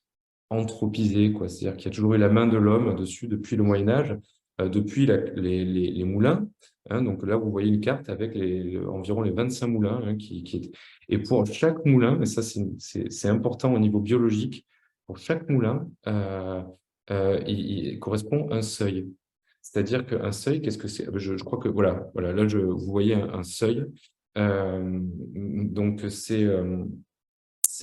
anthropisé, quoi. C'est-à-dire qu'il y a toujours eu la main de l'homme dessus depuis le Moyen Âge, depuis les moulins. Hein. Donc là, vous voyez une carte avec environ les 25 moulins hein, Et pour chaque moulin, et ça c'est important au niveau biologique, pour chaque moulin, il correspond un seuil. C'est-à-dire qu'un seuil, qu'est-ce que c'est? Je crois que voilà, là vous voyez un seuil. Donc c'est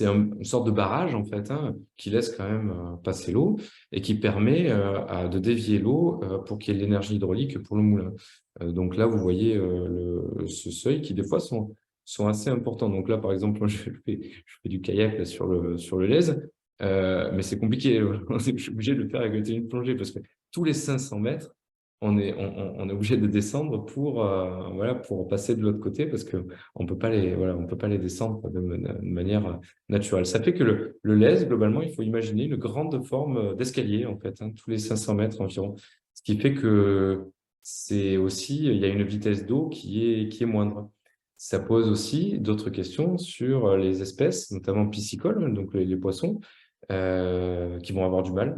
une sorte de barrage en fait hein, qui laisse quand même passer l'eau et qui permet de dévier l'eau pour qu'il y ait de l'énergie hydraulique pour le moulin. Donc là, vous voyez ce seuil qui des fois sont assez importants. Donc là, par exemple, moi, je fais du kayak là, sur le Lèze, mais c'est compliqué. Je suis obligé de le faire avec une tenue de plongée parce que tous les 500 mètres, on est obligé de descendre voilà, pour passer de l'autre côté parce que on peut pas on peut pas les descendre de manière naturelle. Ça fait que le Lèze, globalement, il faut imaginer une grande forme d'escalier, en fait, hein, tous les 500 mètres environ. Ce qui fait que il y a une vitesse d'eau qui est moindre. Ça pose aussi d'autres questions sur les espèces, notamment piscicoles, donc les poissons, qui vont avoir du mal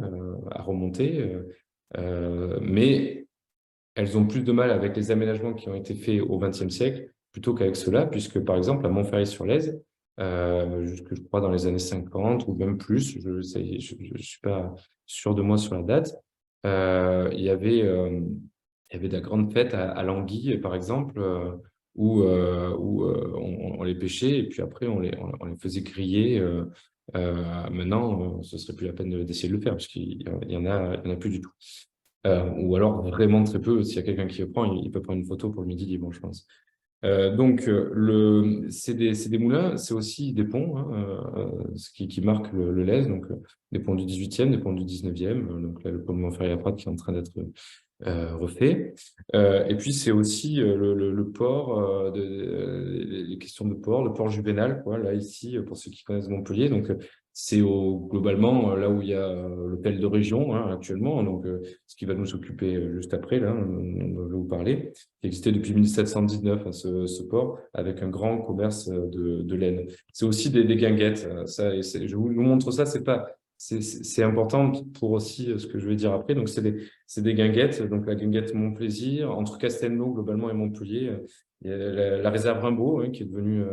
à remonter. Mais elles ont plus de mal avec les aménagements qui ont été faits au XXe siècle plutôt qu'avec ceux-là, puisque par exemple à Montferry-sur-Lèze, jusque je crois dans les années 50 ou même plus, je suis pas sûr de moi sur la date, il y avait de la grande fête à l'anguille, par exemple, où on les pêchait et puis après on les faisait griller. Maintenant, ce serait plus la peine d'essayer de le faire parce qu'il y en a plus du tout. Ou alors vraiment très peu, s'il y a quelqu'un qui le prend, il peut prendre une photo pour le midi libre, je pense. C'est des moulins, c'est aussi des ponts, hein, ce qui marque le Lèze, donc des ponts du 18e, des ponts du 19e. Donc là, le pont de Montferrier-à-Prat qui est en train refait. Et puis, c'est aussi le port, les questions de port, le port Juvénal, quoi, là, ici, pour ceux qui connaissent Montpellier. Donc, c'est globalement là où il y a l'hôtel de région hein, actuellement, donc ce qui va nous occuper juste après, là, on va vous parler, qui existait depuis 1719, hein, ce port, avec un grand commerce de laine. C'est aussi des guinguettes, ça, je vous montre ça, c'est important pour aussi ce que je vais dire après. Donc, c'est des guinguettes, donc la guinguette Montplaisir, entre Castelnau globalement et Montpellier. Il y a la réserve Rimbaud, hein, qui est devenue,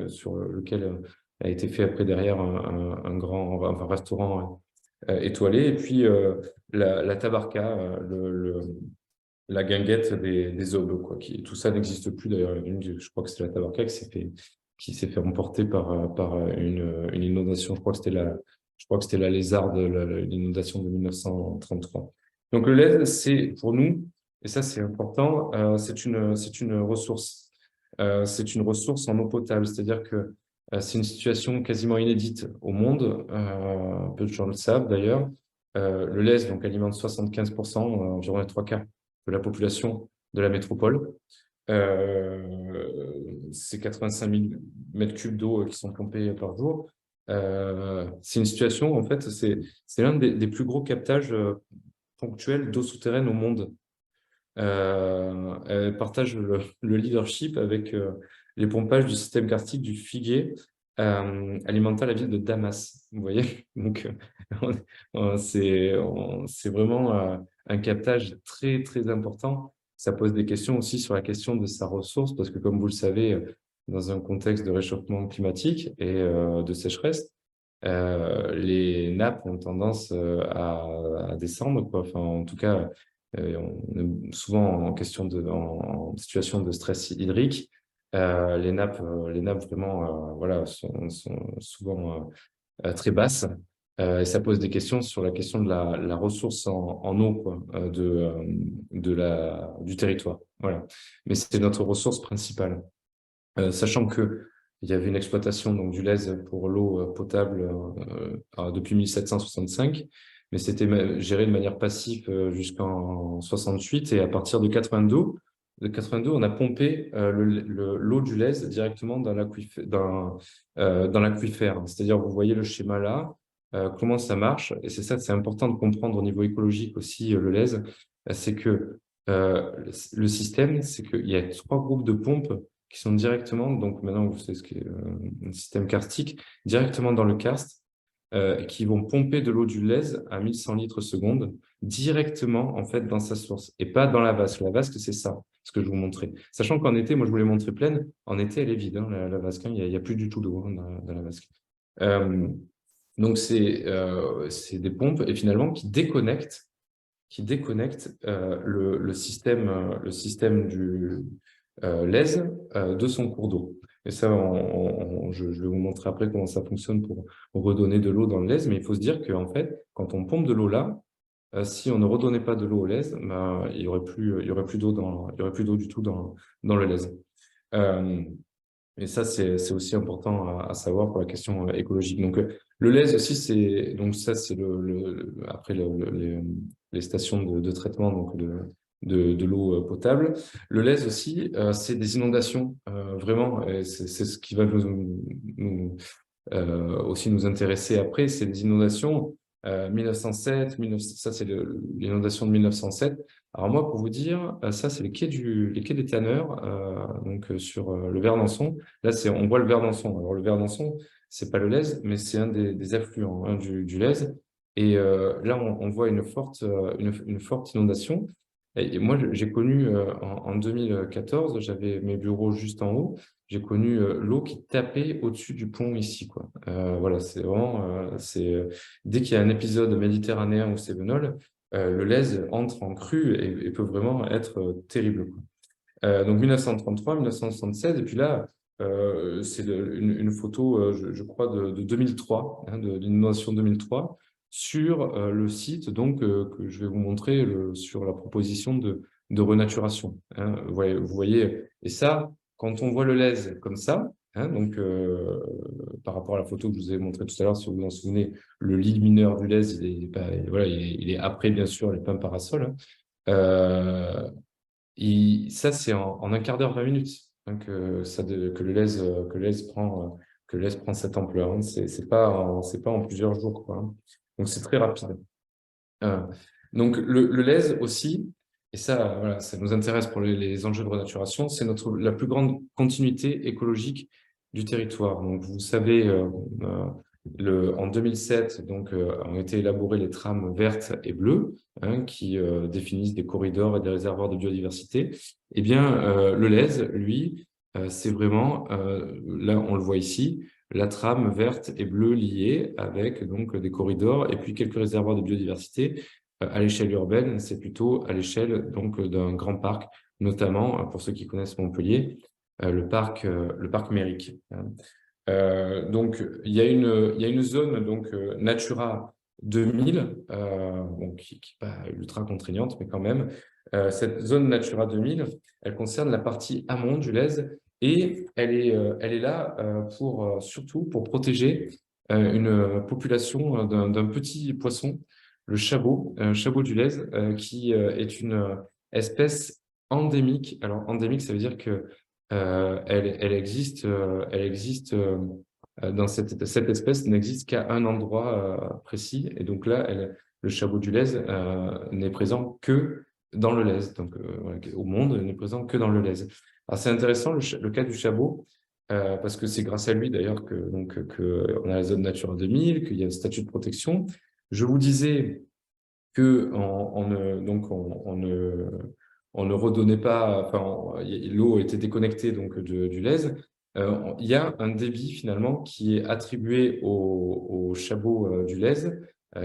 sur lequel a été fait après derrière un grand restaurant étoilé. Et puis la Tabarca, la guinguette des Aubes, quoi. Tout ça n'existe plus d'ailleurs. Je crois que c'est la Tabarca qui s'est fait remporter par une inondation. Je crois que c'était la Lézarde, l'inondation de 1933. Donc le lait, c'est pour nous, et ça c'est important, c'est une ressource. C'est une ressource en eau potable, c'est-à-dire que c'est une situation quasiment inédite au monde. Peu de gens le savent d'ailleurs. Le lait donc alimente 75%, environ les trois quarts de la population de la métropole. C'est 85 000 mètres cubes d'eau qui sont pompés par jour. C'est une situation, en fait, c'est l'un des plus gros captages ponctuels d'eau souterraine au monde. Elle partage le leadership avec les pompages du système karstique du Figuier, alimentant la ville de Damas. Vous voyez? Donc, c'est vraiment un captage très, très important. Ça pose des questions aussi sur la question de sa ressource, parce que comme vous le savez, dans un contexte de réchauffement climatique et de sécheresse, les nappes ont tendance à descendre, quoi. Enfin, en tout cas, on est souvent en situation de stress hydrique. Les nappes vraiment voilà, sont souvent très basses. Et ça pose des questions sur la question de la ressource en eau, quoi, du territoire. Voilà. Mais c'est notre ressource principale. Sachant que il y avait une exploitation donc, du lait pour l'eau potable depuis 1765, mais c'était géré de manière passive jusqu'en 68, et à partir de 82, on a pompé l'eau du lait directement dans l'aquifère. C'est-à-dire, vous voyez le schéma là, comment ça marche, et c'est important de comprendre au niveau écologique aussi le lait, c'est que le système, c'est qu'il y a 3 groupes de pompes qui sont directement, donc maintenant vous savez ce qu'est un système karstique, directement dans le karst, qui vont pomper de l'eau du lait à 1100 litres seconde, directement en fait dans sa source, et pas dans la vasque. La vasque, c'est ça, ce que je vous montrais. Sachant qu'en été, moi je vous l'ai montré pleine, en été elle est vide, hein, la vasque, hein, il n'y a plus du tout d'eau hein, dans la vasque. Donc c'est des pompes, et finalement qui déconnectent le système du lèse de son cours d'eau. Et ça, je vais vous montrer après comment ça fonctionne pour redonner de l'eau dans le lèse. Mais il faut se dire qu'en fait, quand on pompe de l'eau là, si on ne redonnait pas de l'eau au lèse, ben, il y aurait plus d'eau du tout dans le lèse. Et ça, c'est aussi important à savoir pour la question écologique. Donc, le lèse aussi, donc ça, c'est après les stations de traitement donc de l'eau potable. Le lèse aussi, c'est des inondations, vraiment. Et c'est ce qui va aussi nous intéresser après, c'est des inondations. 1907, ça c'est l'inondation de 1907. Alors moi, pour vous dire, ça c'est les quais des tanneurs, donc sur le Verdançon. Là, on voit le Verdançon. Alors le Verdançon, c'est pas le Lèze, mais c'est un des affluents hein, du Lèze. Et là, on voit une forte inondation. Et moi, j'ai connu en 2014, j'avais mes bureaux juste en haut. J'ai connu l'eau qui tapait au-dessus du pont ici, quoi. Voilà, c'est vraiment, dès qu'il y a un épisode méditerranéen ou cévenol, le lèse entre en crue et peut vraiment être terrible, quoi. Donc 1933, 1976, et puis là, c'est une photo, je crois, de 2003, hein, de l'inondation 2003, sur le site donc que je vais vous montrer sur la proposition de renaturation. Hein. Vous voyez, et ça, quand on voit le lèse comme ça, hein, donc par rapport à la photo que je vous ai montrée tout à l'heure, si vous vous en souvenez, le lit mineur du lèse, voilà, il est après bien sûr les pins parasols. Hein. Ça, c'est en un quart d'heure, 20 minutes, hein, que le lez prend cette ampleur. Hein. C'est pas en plusieurs jours, quoi, hein. Donc, c'est très rapide. Euh, donc, le lez aussi, et ça, voilà, ça nous intéresse pour les enjeux de renaturation, c'est la plus grande continuité écologique du territoire. Donc, vous savez, en 2007, donc, ont été élaborées les trames vertes et bleues, hein, qui définissent des corridors et des réservoirs de biodiversité. Eh bien, le lez, lui, c'est vraiment, là, on le voit ici, la trame verte et bleue liée avec donc des corridors et puis quelques réservoirs de biodiversité. À l'échelle urbaine, c'est plutôt à l'échelle donc d'un grand parc, notamment pour ceux qui connaissent Montpellier, le parc Mérique. Donc il y a une zone donc Natura 2000, bon, qui n'est pas ultra contraignante, mais quand même. Cette zone Natura 2000, elle concerne la partie amont du lez et elle est là surtout pour protéger une population d'un petit poisson, le chabot du lez, qui est une espèce endémique. Alors endémique, ça veut dire que elle existe dans cette espèce n'existe qu'à un endroit précis. Et donc là, le chabot du lez n'est présent que dans le lez. Donc, voilà, au monde, n'est présent que dans le lez. Alors, c'est intéressant le cas du chabot, parce que c'est grâce à lui d'ailleurs que on a la zone Natura 2000, qu'il y a un statut de protection. Je vous disais que on ne redonnait pas, enfin, l'eau était déconnectée donc du lez. Il y a un débit finalement qui est attribué au chabot du lez,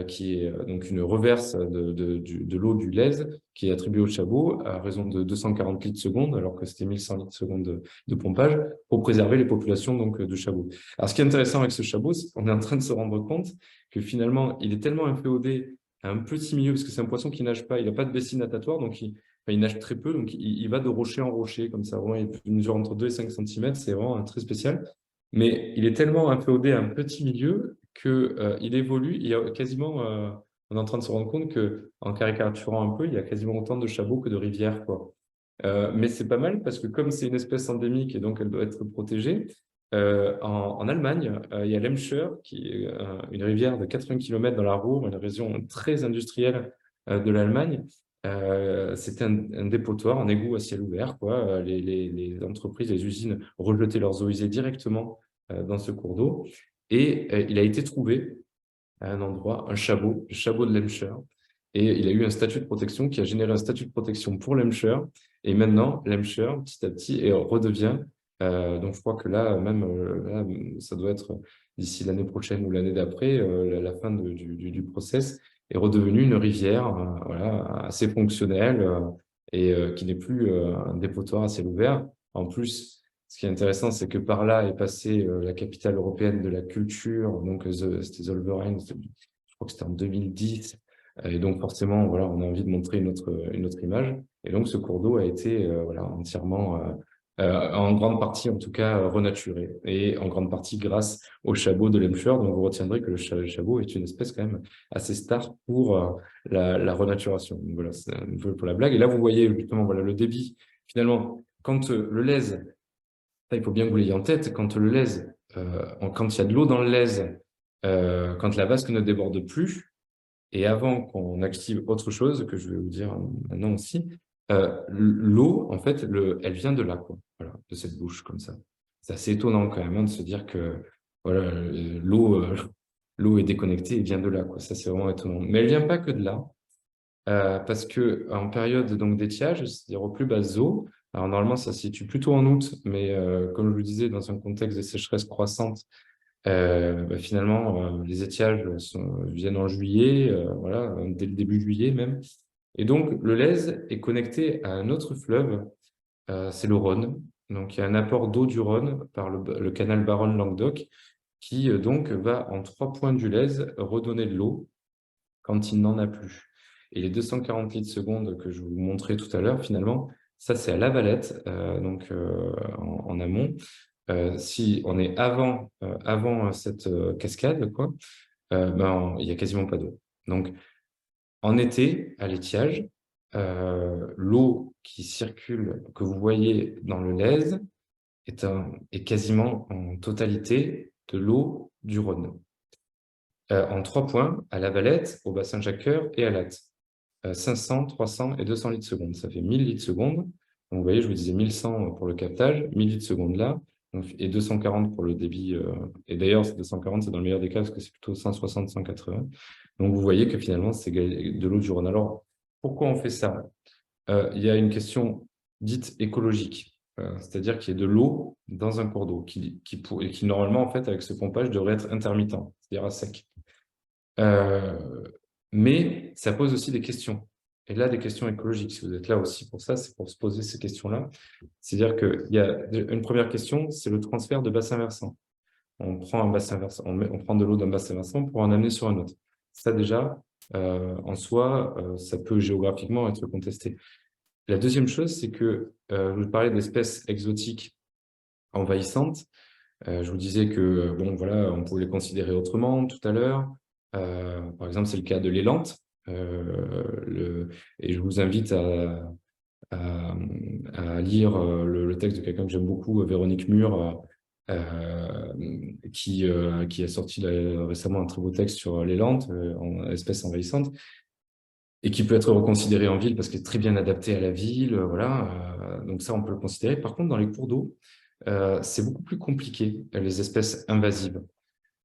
qui est donc une reverse de l'eau du lez qui est attribuée au chabot à raison de 240 litres seconde, alors que c'était 1100 litres seconde de pompage, pour préserver les populations donc de chabots. Alors, ce qui est intéressant avec ce chabot, c'est qu'on est en train de se rendre compte que finalement, il est tellement inféodé à un petit milieu, parce que c'est un poisson qui nage pas, il n'a pas de vessie natatoire, donc il nage très peu, donc il va de rocher en rocher, comme ça, vraiment, il mesure entre 2 et 5 cm, c'est vraiment très spécial. Mais il est tellement inféodé à un petit milieu qu'il évolue, il y a quasiment, on est en train de se rendre compte qu'en caricaturant un peu, il y a quasiment autant de chabots que de rivières, quoi. Mais c'est pas mal parce que comme c'est une espèce endémique et donc elle doit être protégée, en Allemagne, il y a l'Emscher, qui est une rivière de 80 km dans la Ruhr, une région très industrielle de l'Allemagne. C'était un dépotoir, un égout à ciel ouvert, quoi. Les entreprises, les usines rejetaient leurs eaux usées directement dans ce cours d'eau. Et il a été trouvé à un endroit, un chabot, le chabot de l'Emscher. Et il a eu un statut de protection qui a généré un statut de protection pour l'Emscher. Et maintenant, l'Emscher, petit à petit, redevient. Donc, je crois que là, même, là, ça doit être d'ici l'année prochaine ou l'année d'après, la fin du process, est redevenue une rivière voilà, assez fonctionnelle et qui n'est plus un dépotoir à ciel ouvert. En plus, ce qui est intéressant, c'est que par là est passée la capitale européenne de la culture, donc c'était Zollverein, je crois que c'était en 2010. Et donc forcément, voilà, on a envie de montrer une autre image. Et donc ce cours d'eau a été voilà, entièrement, en grande partie en tout cas, renaturé. Et en grande partie grâce au chabot de l'Emscher. Donc vous retiendrez que le chabot est une espèce quand même assez star pour la renaturation. Donc voilà, c'est un peu pour la blague. Et là, vous voyez justement voilà, le débit. Finalement, quand le lez, ça, il faut bien que vous l'ayez en tête, quand le lez, quand il y a de l'eau dans le lez, quand la vasque ne déborde plus, et avant qu'on active autre chose, que je vais vous dire maintenant aussi, l'eau, en fait, elle vient de là, quoi. Voilà, de cette bouche, comme ça. C'est assez étonnant quand même hein, de se dire que voilà, l'eau est déconnectée et vient de là, quoi. Ça, c'est vraiment étonnant. Mais elle vient pas que de là, parce que en période donc d'étiage, c'est-à-dire au plus bas eaux, alors normalement, ça se situe plutôt en août, mais comme je vous disais, dans un contexte de sécheresse croissante, finalement, les étiages viennent en juillet, voilà, dès le début juillet même. Et donc, le Lez est connecté à un autre fleuve, c'est le Rhône. Donc, il y a un apport d'eau du Rhône par le canal Baronne-Languedoc qui donc va en 3 points du Lez redonner de l'eau quand il n'en a plus. Et les 240 litres secondes que je vous montrais tout à l'heure, finalement, ça c'est à La Valette, donc en amont. Si on est avant cette cascade, quoi, ben, il n'y a quasiment pas d'eau. Donc, en été, à l'étiage, l'eau qui circule, que vous voyez dans le Lèze, est quasiment en totalité de l'eau du Rhône. En 3 points, à La Valette, au bassin Jacqueur et à Latte. 500, 300 et 200 litres seconde. Ça fait 1000 litres seconde. Donc, vous voyez, je vous disais 1100 pour le captage, 1000 litres seconde là, et 240 pour le débit. Et d'ailleurs, 240, c'est dans le meilleur des cas, parce que c'est plutôt 160, 180. Donc, vous voyez que finalement, c'est de l'eau du Rhône. Alors, pourquoi on fait ça? Il y a une question dite écologique, c'est-à-dire qu'il y a de l'eau dans un cours d'eau, qui normalement, en fait, avec ce pompage, devrait être intermittent, c'est-à-dire à sec. Mais ça pose aussi des questions. Et là, des questions écologiques. Si vous êtes là aussi pour ça, c'est pour se poser ces questions-là. C'est-à-dire qu'il y a une première question, c'est le transfert de bassin versant. On prend un bassin versant, on prend de l'eau d'un bassin versant pour en amener sur un autre. Ça, déjà, en soi, ça peut géographiquement être contesté. La deuxième chose, c'est que je vous parlais d'espèces exotiques envahissantes. Je vous disais que, bon, voilà, on pouvait les considérer autrement tout à l'heure. Par exemple, c'est le cas de l'élante. Et je vous invite à lire le texte de quelqu'un que j'aime beaucoup, Véronique Mur, qui a sorti récemment un très beau texte sur l'élante, en espèce envahissante, et qui peut être reconsidéré en ville parce qu'il est très bien adapté à la ville. Voilà, donc ça, on peut le considérer. Par contre, dans les cours d'eau, c'est beaucoup plus compliqué, les espèces invasives,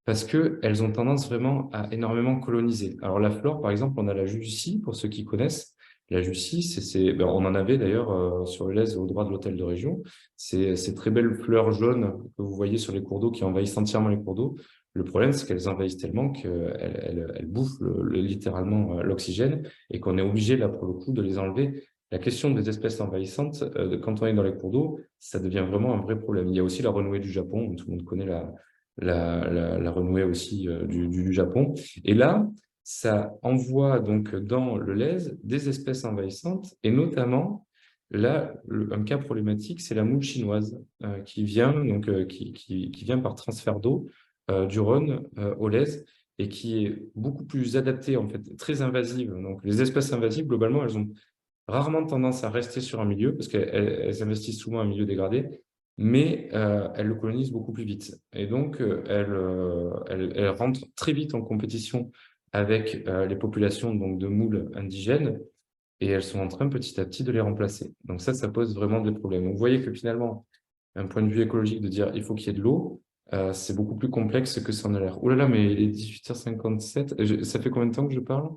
parce qu'elles ont tendance vraiment à énormément coloniser. Alors la flore, par exemple, on a la Jussie, pour ceux qui connaissent. La Jussie, ben, on en avait d'ailleurs sur le Lèze au droit de l'hôtel de région. Ces très belles fleurs jaunes que vous voyez sur les cours d'eau qui envahissent entièrement les cours d'eau. Le problème, c'est qu'elles envahissent tellement qu'elles bouffent littéralement l'oxygène et qu'on est obligé, là, pour le coup, de les enlever. La question des espèces envahissantes, quand on est dans les cours d'eau, ça devient vraiment un vrai problème. Il y a aussi la renouée du Japon, tout le monde connaît la renouée aussi du Japon. Et là, ça envoie donc dans le Lèze des espèces envahissantes, et notamment, là, un cas problématique, c'est la moule chinoise qui vient par transfert d'eau du Rhône au Lèze, et qui est beaucoup plus adaptée, en fait, très invasive. Donc, les espèces invasives, globalement, elles ont rarement tendance à rester sur un milieu, parce qu'elles investissent souvent un milieu dégradé, mais elles le colonisent beaucoup plus vite. Et donc, elles rentrent très vite en compétition avec les populations donc, de moules indigènes, et elles sont en train petit à petit de les remplacer. Donc ça pose vraiment des problèmes. Donc, vous voyez que finalement, d'un point de vue écologique, de dire il faut qu'il y ait de l'eau, c'est beaucoup plus complexe que ça en a l'air. Oh là là, mais il est 18h57. Ça fait combien de temps que je parle?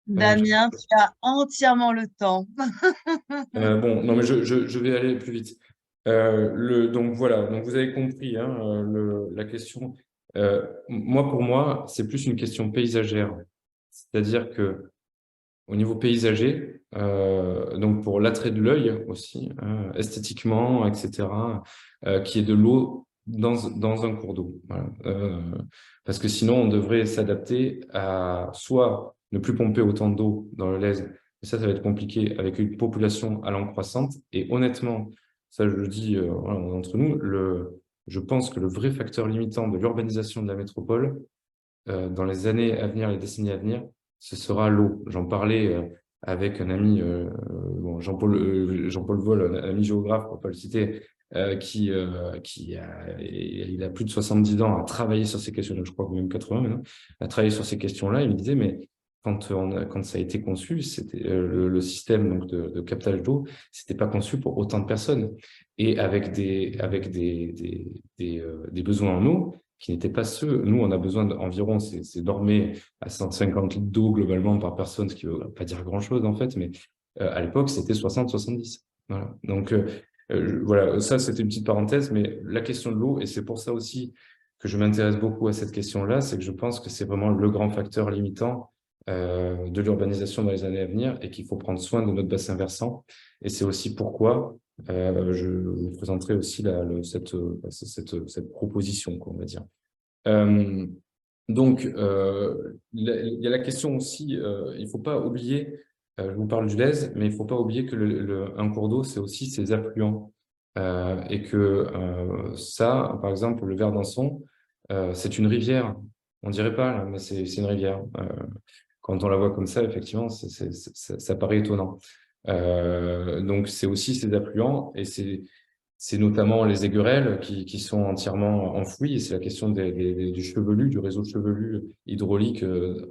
Damien, tu as entièrement le temps. Bon, non, mais je vais aller plus vite. Donc voilà, donc vous avez compris hein, la question. Pour moi, c'est plus une question paysagère. C'est-à-dire que au niveau paysager, donc pour l'attrait de l'œil aussi, hein, esthétiquement, etc., qui est de l'eau dans un cours d'eau. Voilà. Parce que sinon, on devrait s'adapter à soit ne plus pomper autant d'eau dans le Lèze, et ça va être compliqué avec une population allant croissante. Et honnêtement, ça je le dis voilà, entre nous, je pense que le vrai facteur limitant de l'urbanisation de la métropole, dans les années à venir, les décennies à venir, ce sera l'eau. J'en parlais avec un ami, Jean-Paul Vol, un ami géographe, pour ne pas le citer, il a plus de 70 ans à travailler sur ces questions-là, je crois même 80 maintenant, à travailler sur ces questions-là. Il me disait, mais quand ça a été conçu, c'était le système donc, de captage d'eau, c'était pas conçu pour autant de personnes. Et avec des besoins en eau qui n'étaient pas ceux. Nous, on a besoin d'environ, c'est dormé à 150 litres d'eau globalement par personne, ce qui ne veut pas dire grand-chose en fait, mais à l'époque, c'était 60-70. Voilà. Donc, voilà, ça, c'était une petite parenthèse, mais la question de l'eau, et c'est pour ça aussi que je m'intéresse beaucoup à cette question-là, c'est que je pense que c'est vraiment le grand facteur limitant de l'urbanisation dans les années à venir et qu'il faut prendre soin de notre bassin versant. Et c'est aussi pourquoi je vous présenterai aussi cette proposition, on va dire. Donc, il y a la question aussi, il ne faut pas oublier, je vous parle du Lèze, mais il ne faut pas oublier que un cours d'eau, c'est aussi ses affluents. Et que ça, par exemple, le Verdançon, c'est une rivière. On ne dirait pas, là, mais c'est une rivière. Quand on la voit comme ça, effectivement, ça paraît étonnant. Donc, c'est aussi ces affluents et c'est notamment les aiguerelles qui sont entièrement enfouies. Et c'est la question du chevelu, du réseau chevelu hydraulique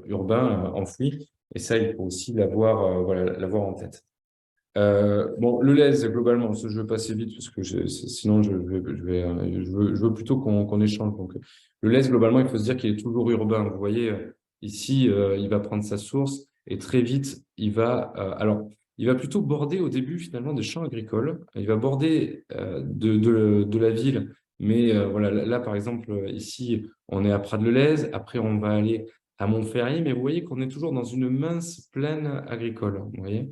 urbain enfoui. Et ça, il faut aussi voilà, l'avoir en tête. Bon, le lèse, globalement, je veux passer vite parce que sinon je veux plutôt qu'on échange. Donc, le lèse, globalement, il faut se dire qu'il est toujours urbain. Vous voyez, ici, il va prendre sa source et très vite, alors, il va plutôt border au début finalement des champs agricoles. Il va border de la ville, mais voilà, là, par exemple, ici, on est à Prades-le-Lez. Après, on va aller à Montferrier, mais vous voyez qu'on est toujours dans une mince plaine agricole. Vous voyez.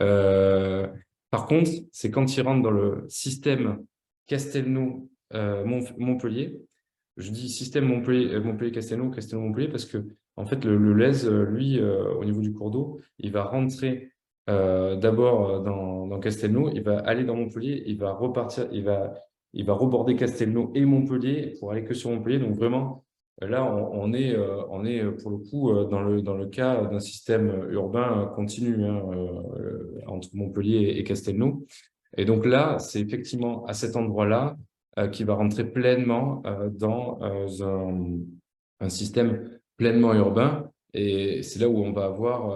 Euh, Par contre, c'est quand il rentre dans le système Castelnau-Montpellier. Je dis système Montpellier-Castelnau, Castelnau-Montpellier, parce que en fait, le Lèze, lui, au niveau du cours d'eau, il va rentrer d'abord dans Castelnau, il va aller dans Montpellier, il va repartir, il va reborder Castelnau et Montpellier pour aller que sur Montpellier. Donc vraiment, là, on est pour le coup dans le cas d'un système urbain continu hein, entre Montpellier et Castelnau. Et donc là, c'est effectivement à cet endroit-là qui va rentrer pleinement dans un système pleinement urbain. Et c'est là où on va avoir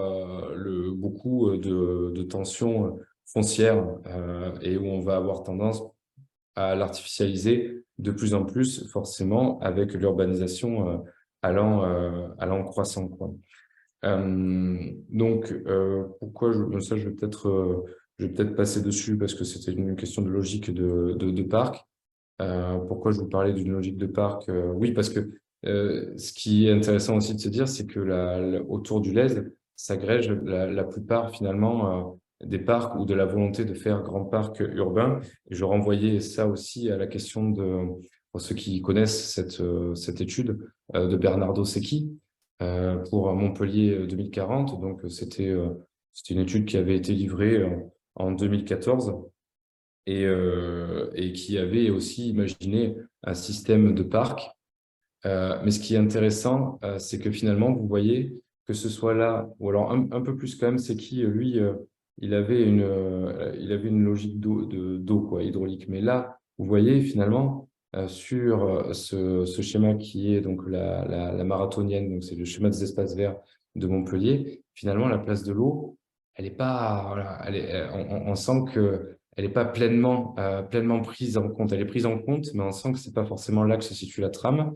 beaucoup de tensions foncières et où on va avoir tendance à l'artificialiser de plus en plus, forcément, avec l'urbanisation allant croissant, quoi. Donc, pourquoi ça, je vais peut-être passer dessus parce que c'était une question de logique de parc. Pourquoi je vous parlais d'une logique de parc? Oui, parce que ce qui est intéressant aussi de se dire, c'est que autour du Lèze s'agrège la plupart finalement des parcs ou de la volonté de faire grands parcs urbains. Et je renvoyais ça aussi à la question pour ceux qui connaissent cette étude de Bernardo Secchi pour Montpellier 2040. Donc, c'était une étude qui avait été livrée en 2014 et qui avait aussi imaginé un système de parcs. Mais ce qui est intéressant, c'est que finalement, vous voyez que ce soit là, ou alors un peu plus quand même, c'est qui, lui, il avait une logique d'eau, quoi, hydraulique. Mais là, vous voyez finalement sur ce schéma qui est donc la marathonienne, donc c'est le schéma des espaces verts de Montpellier, finalement, la place de l'eau, elle est pas, voilà, on sent que elle n'est pas pleinement prise en compte. Elle est prise en compte, mais on sent que c'est pas forcément là que se situe la trame.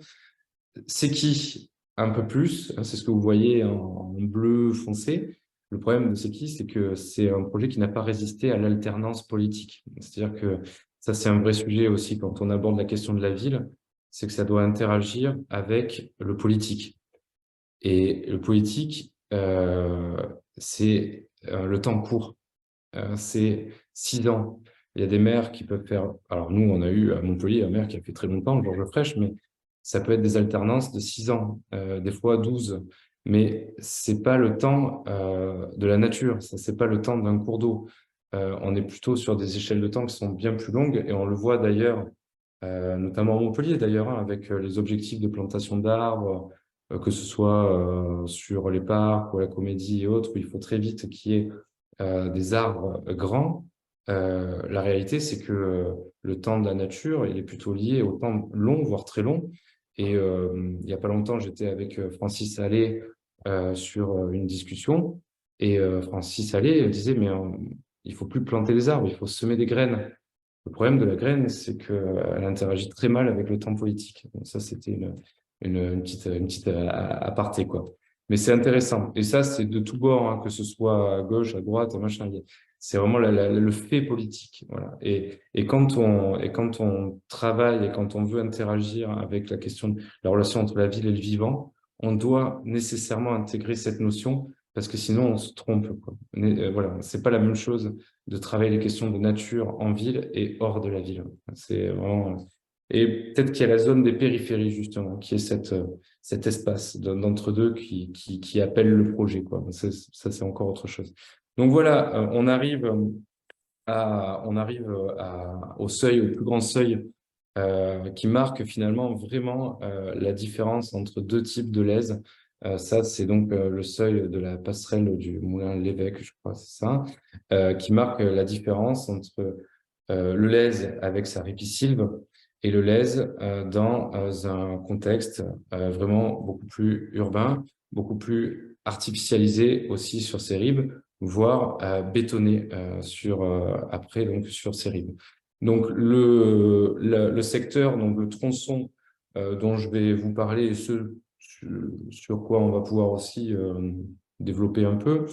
C'est qui un peu plus, c'est ce que vous voyez en bleu foncé. Le problème de C'est qui, c'est que c'est un projet qui n'a pas résisté à l'alternance politique. C'est-à-dire que ça, c'est un vrai sujet aussi quand on aborde la question de la ville, c'est que ça doit interagir avec le politique. Et le politique, c'est le temps court. C'est 6 ans. Il y a des maires qui peuvent faire. Alors, nous, on a eu à Montpellier un maire qui a fait très longtemps, Georges Frêche, mais ça peut être des alternances de 6 ans, des fois 12. Mais c'est pas le temps de la nature, ça, c'est pas le temps d'un cours d'eau. On est plutôt sur des échelles de temps qui sont bien plus longues et on le voit d'ailleurs, notamment à Montpellier d'ailleurs, hein, avec les objectifs de plantation d'arbres, que ce soit sur les parcs ou la Comédie et autres, où il faut très vite qu'il y ait des arbres grands, la réalité, c'est que le temps de la nature, il est plutôt lié au temps long, voire très long. Et il n'y a pas longtemps, j'étais avec Francis Allais sur une discussion. Et Francis Allais disait, mais il faut plus planter des arbres, il faut semer des graines. Le problème de la graine, c'est qu'elle interagit très mal avec le temps politique. Donc ça, c'était une petite aparté, quoi. Mais c'est intéressant. Et ça, c'est de tous bords, hein, que ce soit à gauche, à droite, machin. C'est vraiment le fait politique. Voilà. Et quand on travaille et quand on veut interagir avec la question de la relation entre la ville et le vivant, on doit nécessairement intégrer cette notion parce que sinon on se trompe, quoi. Voilà. C'est pas la même chose de travailler les questions de nature en ville et hors de la ville. C'est vraiment. Et peut-être qu'il y a la zone des périphéries, justement, qui est cet espace d'entre-deux qui appelle le projet, quoi. Ça, c'est encore autre chose. Donc voilà, on arrive au seuil, au plus grand seuil, qui marque finalement vraiment la différence entre deux types de lèse. Ça, c'est donc le seuil de la passerelle du moulin L'évêque, je crois, c'est ça, qui marque la différence entre le Lèze avec sa ripisylve et le Lèze dans un contexte vraiment beaucoup plus urbain, beaucoup plus artificialisé aussi sur ses rives, voire bétonné après donc sur ses rives. Donc le secteur, donc le tronçon dont je vais vous parler, et sur quoi on va pouvoir aussi développer un peu,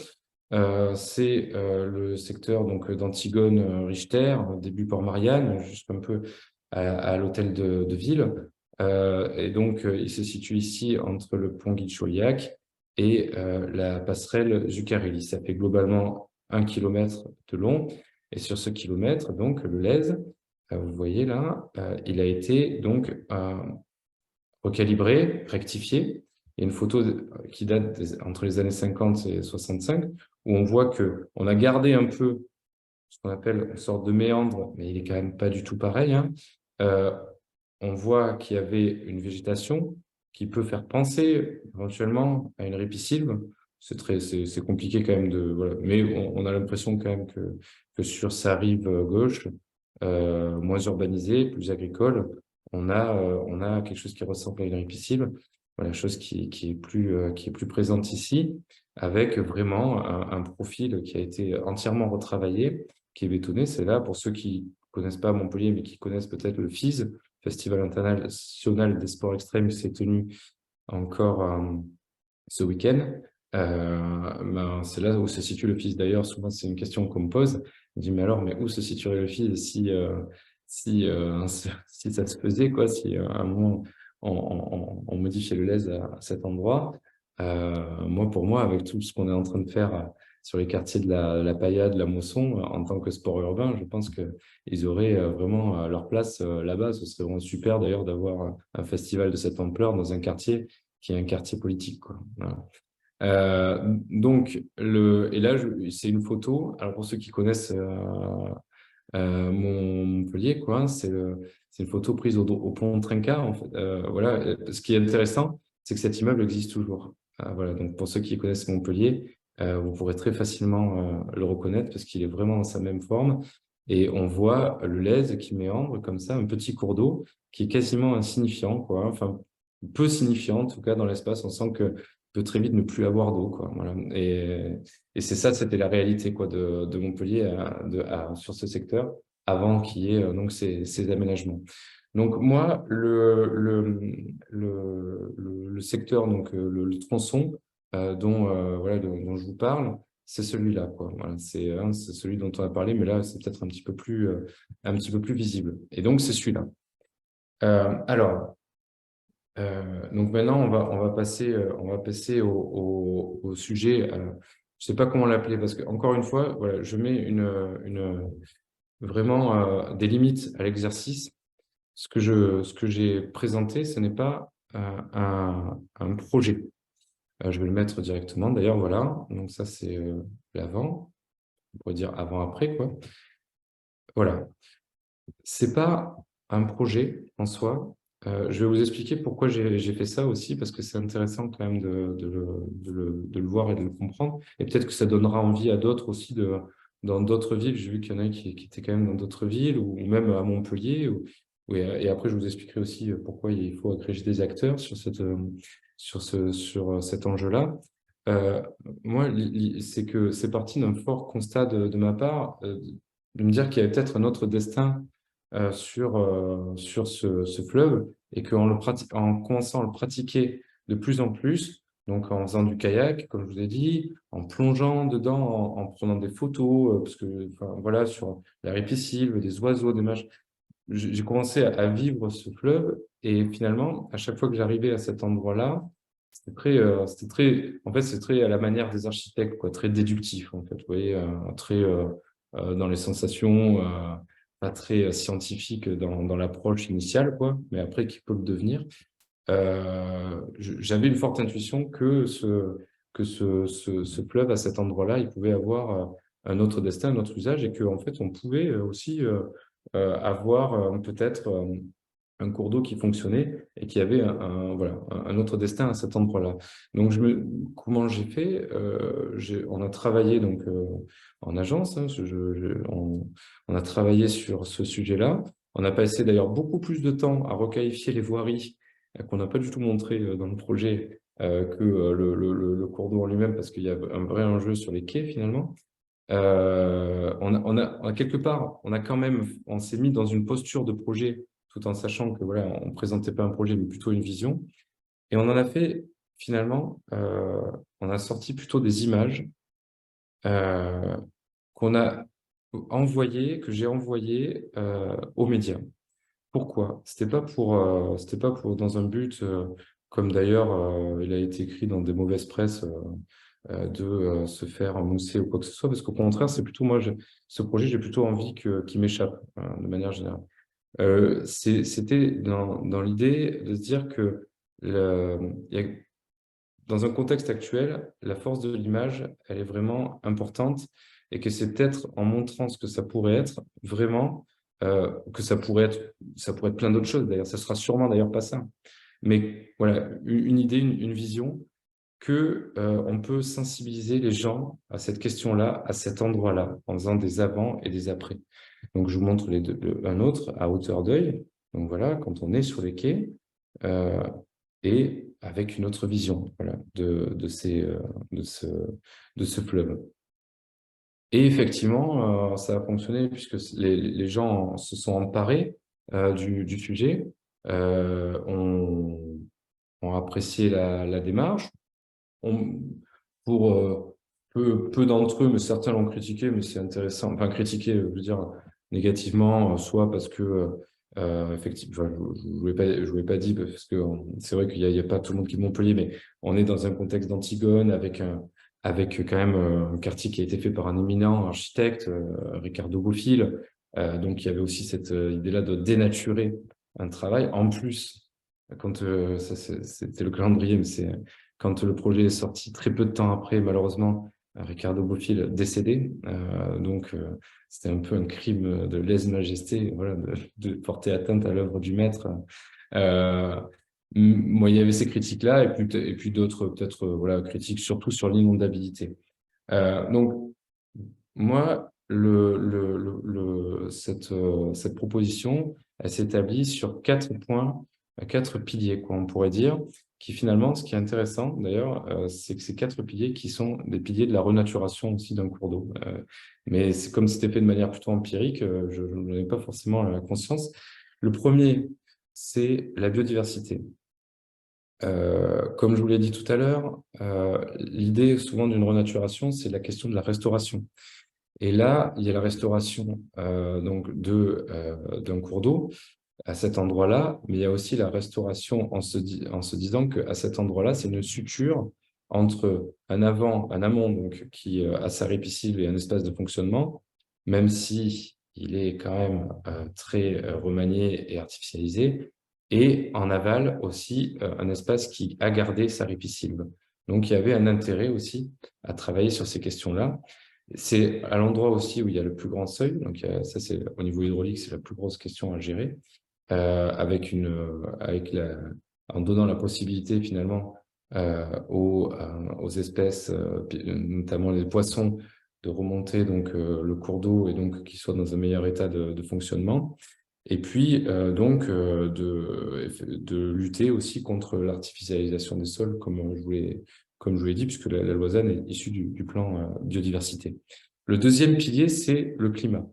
c'est le secteur donc d'Antigone Richter, début Port-Marianne, jusqu'un peu à l'hôtel de ville. Et donc, il se situe ici entre le pont Guicholiac et la passerelle Zuccarelli. Ça fait globalement 1 kilomètre de long. Et sur ce kilomètre, donc, le Lèze, vous voyez là, il a été donc recalibré, rectifié. Il y a une photo qui date entre les années 50 et 65, où on voit qu'on a gardé un peu ce qu'on appelle une sorte de méandre, mais il est quand même pas du tout pareil, hein. On voit qu'il y avait une végétation qui peut faire penser éventuellement à une ripisylve. C'est compliqué quand même voilà. Mais on a l'impression quand même que sur sa rive gauche, moins urbanisée, plus agricole, on a quelque chose qui ressemble à une ripisylve. Voilà, chose qui est plus présente ici, avec vraiment un profil qui a été entièrement retravaillé, qui est bétonné. C'est là, pour ceux qui connaissent pas Montpellier, mais qui connaissent peut-être le FISE, Festival international des sports extrêmes, qui s'est tenu encore ce week-end. Ben, c'est là où se situe le FISE. D'ailleurs, souvent, c'est une question qu'on me pose. Je dis, mais alors, mais où se situerait le FISE si ça se faisait, quoi, si à un moment, on modifiait le Lèze à cet endroit. Pour moi, avec tout ce qu'on est en train de faire sur les quartiers de la Paillade, la Mosson, en tant que sport urbain, je pense qu'ils auraient vraiment leur place là-bas. Ce serait vraiment super d'ailleurs d'avoir un festival de cette ampleur dans un quartier qui est un quartier politique, quoi. Voilà. Et là, c'est une photo. Alors pour ceux qui connaissent Montpellier, quoi, c'est une photo prise au pont Trinquart, en fait. Voilà. Ce qui est intéressant, c'est que cet immeuble existe toujours. Voilà. Donc pour ceux qui connaissent Montpellier, vous pourrez très facilement le reconnaître parce qu'il est vraiment dans sa même forme. Et on voit le Lèze qui méandre comme ça, un petit cours d'eau qui est quasiment insignifiant, quoi. Enfin, peu signifiant en tout cas dans l'espace. On sent que peut très vite ne plus avoir d'eau, quoi. Voilà. Et c'est ça, c'était la réalité, quoi, de Montpellier sur ce secteur avant qu'il y ait donc ces aménagements. Donc moi, le secteur, donc le tronçon dont je vous parle, c'est celui-là, quoi. Voilà, c'est celui dont on a parlé, mais là, c'est peut-être un petit peu plus visible. Et donc, c'est celui-là. Alors, donc maintenant, on va passer au sujet. Je sais pas comment l'appeler parce que encore une fois, voilà, je mets vraiment des limites à l'exercice. Ce que j'ai présenté, ce n'est pas un projet. Je vais le mettre directement. D'ailleurs, voilà. Donc ça, c'est l'avant. On pourrait dire avant-après, quoi. Voilà. C'est pas un projet en soi. Je vais vous expliquer pourquoi j'ai fait ça aussi, parce que c'est intéressant quand même de le voir et de le comprendre. Et peut-être que ça donnera envie à d'autres aussi dans d'autres villes. J'ai vu qu'il y en a qui étaient quand même dans d'autres villes, ou même à Montpellier. Et après, je vous expliquerai aussi pourquoi il faut agréger des acteurs sur cet enjeu-là. Euh, Moi, c'est que c'est parti d'un fort constat de ma part, de me dire qu'il y avait peut-être un autre destin sur ce fleuve, et en commençant à le pratiquer de plus en plus, donc en faisant du kayak, comme je vous ai dit, en plongeant dedans, en prenant des photos, parce que enfin, voilà, sur la ripisylve, des oiseaux, des machins, j'ai commencé à vivre ce fleuve, et finalement, à chaque fois que j'arrivais à cet endroit-là, en fait, c'est très à la manière des architectes, quoi, très déductif, en fait, vous voyez, très dans les sensations, pas très scientifique dans l'approche initiale, quoi, mais après qui peut le devenir. J'avais une forte intuition que ce fleuve, à cet endroit-là, il pouvait avoir un autre destin, un autre usage, et qu'en fait, on pouvait aussi avoir peut-être un cours d'eau qui fonctionnait et qui avait voilà, un autre destin à cet endroit-là. Donc, comment j'ai fait? On a travaillé donc, en agence, hein, on a travaillé sur ce sujet-là. On a passé d'ailleurs beaucoup plus de temps à requalifier les voiries qu'on n'a pas du tout montré dans le projet que le cours d'eau en lui-même, parce qu'il y a un vrai enjeu sur les quais finalement. Quelque part, on s'est mis dans une posture de projet, tout en sachant que voilà, on présentait pas un projet, mais plutôt une vision. Et on en a fait finalement, on a sorti plutôt des images euh, qu'on a que j'ai envoyées aux médias. Pourquoi? C'était pas pour dans un but, comme d'ailleurs il a été écrit dans des mauvaises presses. De se faire mousser ou quoi que ce soit, parce qu'au contraire, c'est plutôt ce projet, j'ai plutôt envie qu'il m'échappe de manière générale. C'était dans l'idée de se dire que dans un contexte actuel, la force de l'image, elle est vraiment importante et que c'est peut-être en montrant ce que ça pourrait être vraiment que ça pourrait être plein d'autres choses. D'ailleurs, ça sera sûrement d'ailleurs pas ça. Mais voilà, une idée, une vision que on peut sensibiliser les gens à cette question-là, à cet endroit-là, en faisant des avant et des après. Donc, je vous montre un autre à hauteur d'œil. Donc voilà, quand on est sur les quais euh, et avec une autre vision, voilà, de ce fleuve. Et effectivement, ça a fonctionné puisque les gens se sont emparés du sujet, ont apprécié la démarche. On- pour peu d'entre eux, mais certains l'ont critiqué, mais c'est intéressant. Enfin, critiqué, je veux dire, négativement, soit parce que, effectivement, enfin, je vous l'ai pas dit, parce que c'est vrai qu'il y a pas tout le monde qui est de Montpellier, mais on est dans un contexte d'Antigone avec quand même un quartier qui a été fait par un éminent architecte, Ricardo Bofill. Donc, il y avait aussi cette idée-là de dénaturer un travail. En plus, quand c'était le calendrier, mais c'est quand le projet est sorti très peu de temps après, malheureusement, Ricardo Bofill décédé. Donc, c'était un peu un crime de lèse-majesté, voilà, de porter atteinte à l'œuvre du maître. Euh, Moi, il y avait ces critiques-là, et puis d'autres, peut-être, voilà, critiques surtout sur l'inondabilité. Donc, moi, cette proposition, elle s'établit sur 4 points, 4 piliers, quoi, on pourrait dire, qui finalement, ce qui est intéressant d'ailleurs, c'est que ces 4 piliers qui sont des piliers de la renaturation aussi d'un cours d'eau. Mais c'est comme c'était fait de manière plutôt empirique, je n'en ai pas forcément la conscience. Le premier, c'est la biodiversité. Comme je vous l'ai dit tout à l'heure, l'idée souvent d'une renaturation, c'est la question de la restauration. Et là, il y a la restauration donc d'un cours d'eau à cet endroit-là, mais il y a aussi la restauration en se disant qu'à cet endroit-là, c'est une suture entre un amont donc, qui a sa ripisylve et un espace de fonctionnement, même si il est quand même très remanié et artificialisé, et en aval aussi un espace qui a gardé sa ripisylve. Donc il y avait un intérêt aussi à travailler sur ces questions-là. C'est à l'endroit aussi où il y a le plus grand seuil, donc ça c'est au niveau hydraulique, c'est la plus grosse question à gérer, en donnant la possibilité finalement aux espèces, notamment les poissons, de remonter donc le cours d'eau et donc qu'ils soient dans un meilleur état de fonctionnement. Et puis de lutter aussi contre l'artificialisation des sols, comme je vous l'ai dit, puisque la Lausanne est issue du plan biodiversité. Le deuxième pilier, c'est le climat.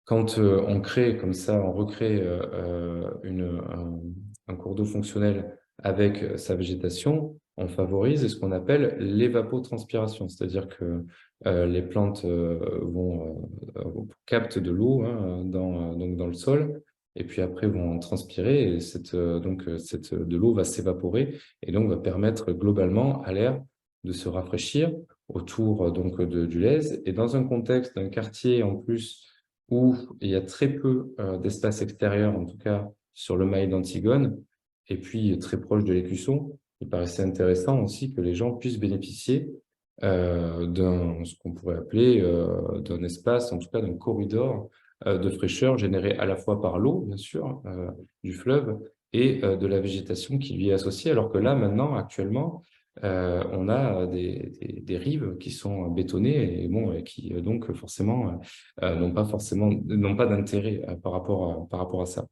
Quand on crée comme ça, on recrée un cours d'eau fonctionnel avec sa végétation, on favorise ce qu'on appelle l'évapotranspiration, c'est-à-dire que les plantes captent de l'eau hein, donc dans le sol, et puis après vont transpirer, et de l'eau va s'évaporer, et donc va permettre globalement à l'air de se rafraîchir autour donc du lèse, et dans un contexte d'un quartier en plus où il y a très peu d'espace extérieur, en tout cas sur le mail d'Antigone, et puis très proche de l'Écusson, il paraissait intéressant aussi que les gens puissent bénéficier ce qu'on pourrait appeler d'un espace, en tout cas d'un corridor de fraîcheur générée à la fois par l'eau, bien sûr, du fleuve, et de la végétation qui lui est associée, alors que là, maintenant, actuellement, on a des rives qui sont bétonnées et, bon, et qui, donc, forcément, n'ont pas d'intérêt par rapport à ça.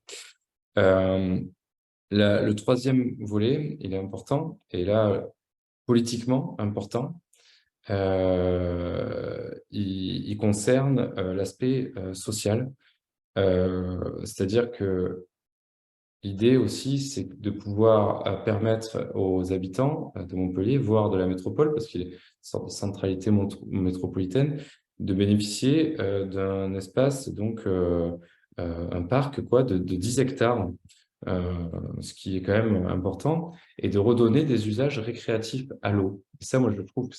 Le troisième volet, il est important, et là, politiquement important, il concerne l'aspect social. C'est-à-dire que l'idée aussi, c'est de pouvoir permettre aux habitants de Montpellier, voire de la métropole, parce qu'il y a une sorte de centralité métropolitaine, de bénéficier d'un espace, donc un parc quoi, de 10 hectares, ce qui est quand même important, et de redonner des usages récréatifs à l'eau. Et ça, moi, je trouve que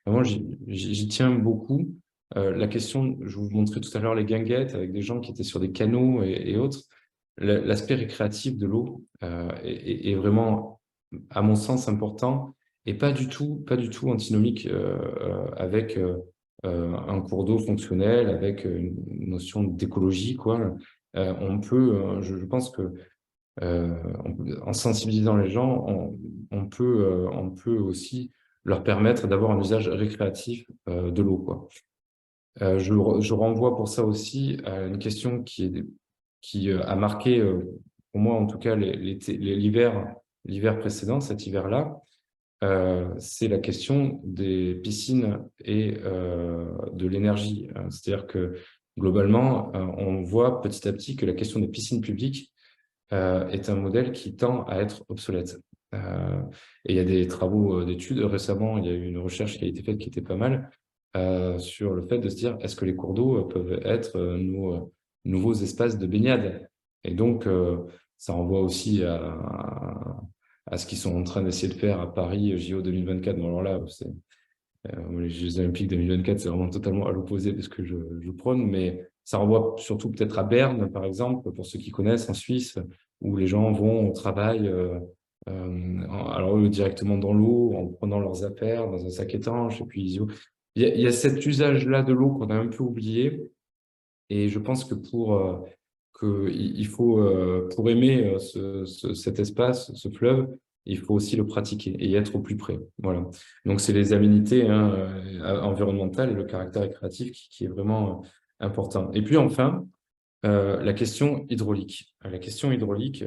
vraiment, j'y tiens beaucoup. La question, je vous montrais tout à l'heure les guinguettes avec des gens qui étaient sur des canaux et autres. L'aspect récréatif de l'eau est vraiment, à mon sens, important et pas du tout antinomique avec un cours d'eau fonctionnel, avec une notion d'écologie, quoi. Je pense que en sensibilisant les gens, on peut aussi leur permettre d'avoir un usage récréatif de l'eau, quoi. Je renvoie pour ça aussi à une question qui a marqué, pour moi en tout cas, l'hiver précédent, cet hiver-là, c'est la question des piscines et de l'énergie. C'est-à-dire que globalement, on voit petit à petit que la question des piscines publiques est un modèle qui tend à être obsolète. Et il y a des travaux d'études. Récemment, il y a eu une recherche qui a été faite qui était pas mal sur le fait de se dire est-ce que les cours d'eau peuvent être nos nouveaux espaces de baignade. Et donc, ça renvoie aussi à ce qu'ils sont en train d'essayer de faire à Paris, JO 2024. Bon, alors là, les Jeux Olympiques 2024, c'est vraiment totalement à l'opposé de ce que je prône, mais ça renvoie surtout peut-être à Berne, par exemple, pour ceux qui connaissent, en Suisse, où les gens vont au travail, alors eux, directement dans l'eau, en prenant leurs affaires dans un sac étanche, et puis il y a cet usage-là de l'eau qu'on a un peu oublié, et je pense que il faut, pour aimer cet espace, ce fleuve, il faut aussi le pratiquer et y être au plus près. Voilà. Donc, c'est les aménités environnementales et le caractère récréatif qui est vraiment important. Et puis, enfin, la question hydraulique. La question hydraulique,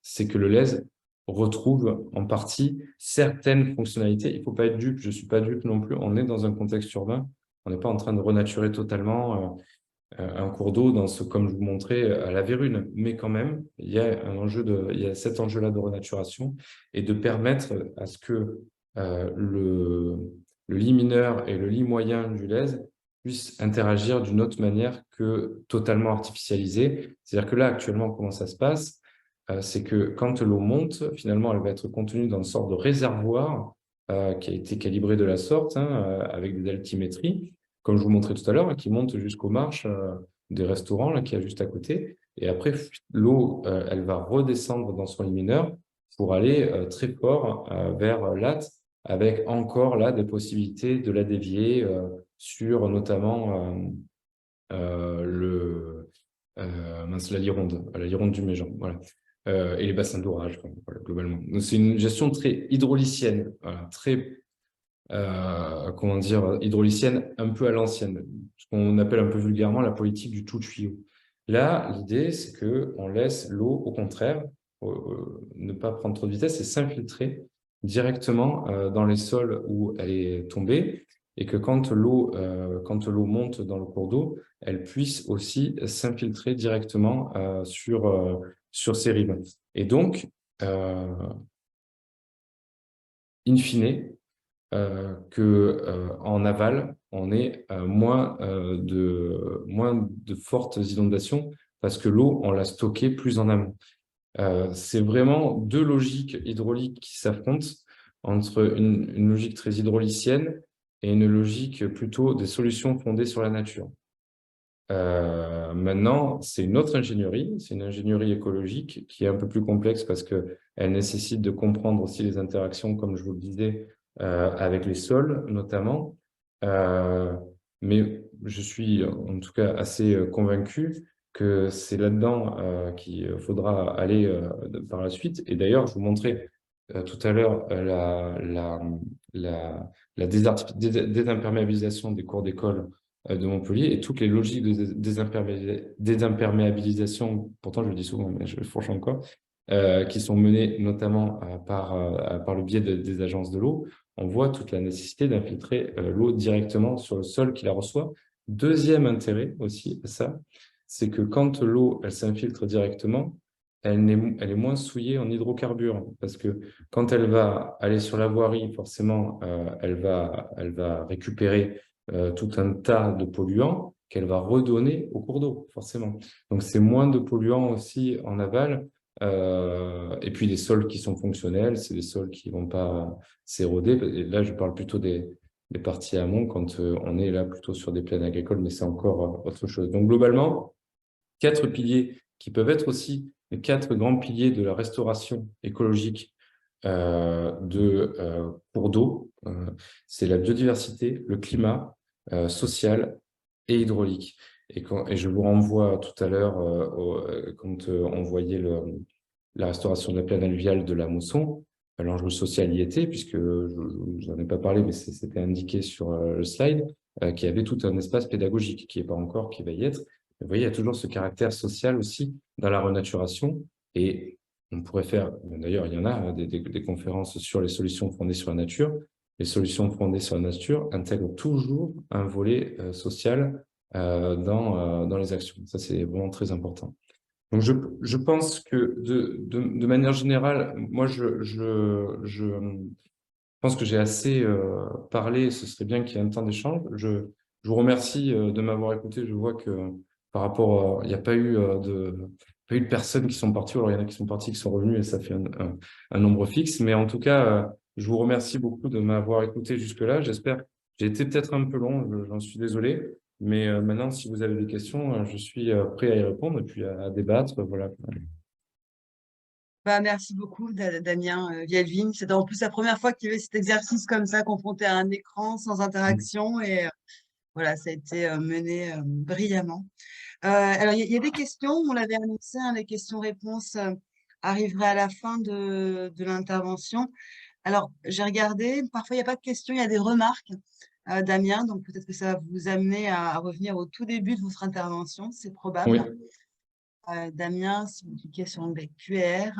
c'est que le LES retrouve en partie certaines fonctionnalités. Il ne faut pas être dupe, je ne suis pas dupe non plus. On est dans un contexte urbain. On n'est pas en train de renaturer totalement un cours d'eau comme je vous montrais à la Vérune, mais quand même, il y a cet enjeu-là de renaturation et de permettre à ce que le lit mineur et le lit moyen du LES puissent interagir d'une autre manière que totalement artificialisée. C'est-à-dire que là, actuellement, comment ça se passe? C'est que quand l'eau monte, finalement, elle va être contenue dans une sorte de réservoir qui a été calibré de la sorte, avec des altimétries, comme je vous montrais tout à l'heure, qui monte jusqu'aux marches des restaurants là, qu'il y a juste à côté. Et après, l'eau, elle va redescendre dans son lit mineur pour aller très fort vers l'Atte, avec encore là des possibilités de la dévier sur notamment la Lironde du Méjean, voilà. Et les bassins d'orage, voilà, globalement. Donc, c'est une gestion très hydraulicienne, voilà, très comment dire, hydraulicienne un peu à l'ancienne, ce qu'on appelle un peu vulgairement la politique du tout tuyau. Là, l'idée, c'est qu'on laisse l'eau, au contraire, ne pas prendre trop de vitesse et s'infiltrer directement dans les sols où elle est tombée, et que quand l'eau monte dans le cours d'eau, elle puisse aussi s'infiltrer directement sur ces rives. Et donc, in fine, qu'en aval, on ait moins de fortes inondations parce que l'eau, on l'a stockée plus en amont. C'est vraiment deux logiques hydrauliques qui s'affrontent entre une logique très hydraulicienne et une logique plutôt des solutions fondées sur la nature. Maintenant, c'est une autre ingénierie, c'est une ingénierie écologique qui est un peu plus complexe parce qu'elle nécessite de comprendre aussi les interactions, comme je vous le disais, avec les sols notamment. Mais je suis en tout cas assez convaincu que c'est là-dedans qu'il faudra aller par la suite. Et d'ailleurs, je vous montrais tout à l'heure la désimperméabilisation des cours d'école de Montpellier et toutes les logiques de désimperméabilisation, pourtant je le dis souvent, mais je le fourche encore, qui sont menées notamment par le biais des agences de l'eau. On voit toute la nécessité d'infiltrer l'eau directement sur le sol qui la reçoit. Deuxième intérêt aussi à ça, c'est que quand l'eau elle s'infiltre directement, elle est moins souillée en hydrocarbures, parce que quand elle va aller sur la voirie, forcément, elle va récupérer tout un tas de polluants qu'elle va redonner au cours d'eau, forcément. Donc, c'est moins de polluants aussi en aval. Et puis, les sols qui sont fonctionnels, c'est des sols qui vont pas s'éroder. Et là, je parle plutôt des parties amont quand on est là plutôt sur des plaines agricoles, mais c'est encore autre chose. Donc, globalement, 4 piliers qui peuvent être aussi les 4 grands piliers de la restauration écologique de cours d'eau. C'est la biodiversité, le climat, social et hydraulique. Et je vous renvoie tout à l'heure, quand on voyait la restauration de la plaine alluviale de la Mousson, l'enjeu social y était, puisque je n'en ai pas parlé, mais c'était indiqué sur le slide, qu'il y avait tout un espace pédagogique qui n'est pas encore, qui va y être. Vous voyez, il y a toujours ce caractère social aussi dans la renaturation. Et on pourrait faire, d'ailleurs, il y en a des conférences sur les solutions fondées sur la nature. Les solutions fondées sur la nature intègrent toujours un volet social dans les actions. Ça, c'est vraiment très important. Donc, je pense que de manière générale, moi, je pense que j'ai assez parlé. Ce serait bien qu'il y ait un temps d'échange. Je vous remercie de m'avoir écouté. Je vois que par rapport, il n'y a pas eu de personnes qui sont parties. Alors, il y en a qui sont parties, qui sont revenues, et ça fait un nombre fixe. Mais en tout cas, je vous remercie beaucoup de m'avoir écouté jusque-là. J'espère, j'ai été peut-être un peu long, j'en suis désolé. Mais maintenant, si vous avez des questions, je suis prêt à y répondre et puis à débattre. Voilà. Bah, merci beaucoup, Damien Vielvin. C'était en plus la première fois qu'il y avait cet exercice comme ça, confronté à un écran, sans interaction. Et voilà, ça a été mené brillamment. Alors, il y a des questions, on l'avait annoncé, hein, les questions-réponses arriveraient à la fin de l'intervention. Alors, j'ai regardé, parfois il n'y a pas de questions, il y a des remarques, Damien, donc peut-être que ça va vous amener à revenir au tout début de votre intervention, c'est Oui, probable. Damien, si vous cliquez sur l'onglet QR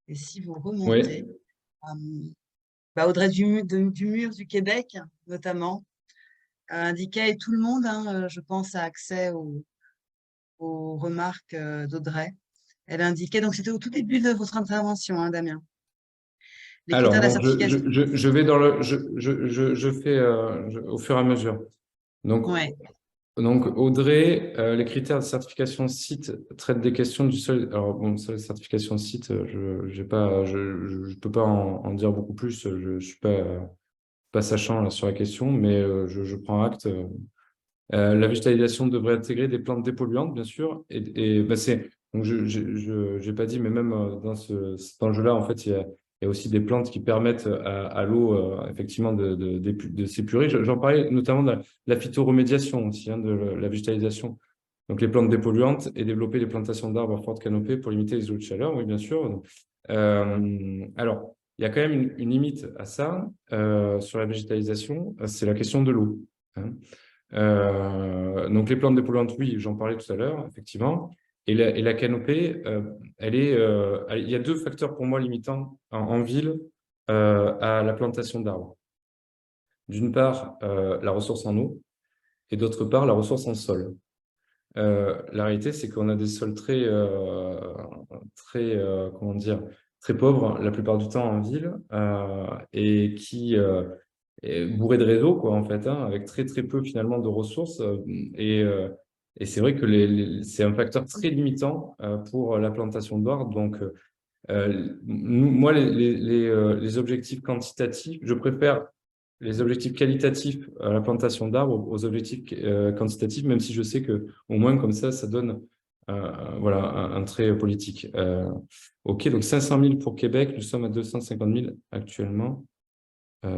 et si vous remontez, oui. Audrey Dumur du Québec, notamment, indiquait, et tout le monde, hein, je pense, a accès aux remarques d'Audrey. Elle indiquait, donc c'était au tout début de votre intervention, hein, Damien, les Alors, critères de la donc, certification. je vais dans le, je fais au fur et à mesure. Donc, Ouais. donc Audrey, les critères de certification site traitent des questions du seul. Alors, bon, ça, la certification site, je peux pas en dire beaucoup plus. Je suis pas sachant là, sur la question, mais je prends acte. La végétalisation devrait intégrer des plantes dépolluantes, bien sûr. Et bah, donc j'ai pas dit, mais même dans cet enjeu-là, en fait, il y a aussi des plantes qui permettent à l'eau, effectivement, de s'épurer. J'en parlais notamment de la phytoremédiation aussi, hein, de la végétalisation. Donc, les plantes dépolluantes et développer des plantations d'arbres à forte canopée pour limiter les eaux de chaleur, oui, bien sûr. Donc, alors, il y a quand même une limite à ça sur la végétalisation, c'est la question de l'eau, hein. Donc, les plantes dépolluantes, oui, j'en parlais tout à l'heure, effectivement. Et la canopée, il y a 2 facteurs pour moi limitants en ville à la plantation d'arbres. D'une part, la ressource en eau et d'autre part, la ressource en sol. La réalité, c'est qu'on a des sols comment dire, très pauvres la plupart du temps en ville et qui est bourré de réseaux, quoi, en fait, hein, avec très, très peu, finalement, de ressources. Et c'est vrai que c'est un facteur très limitant pour la plantation d'arbres. Donc, moi, les objectifs quantitatifs, je préfère les objectifs qualitatifs à la plantation d'arbres aux objectifs quantitatifs, même si je sais que au moins comme ça donne voilà, un trait politique. OK, donc 500 000 pour Québec, nous sommes à 250 000 actuellement.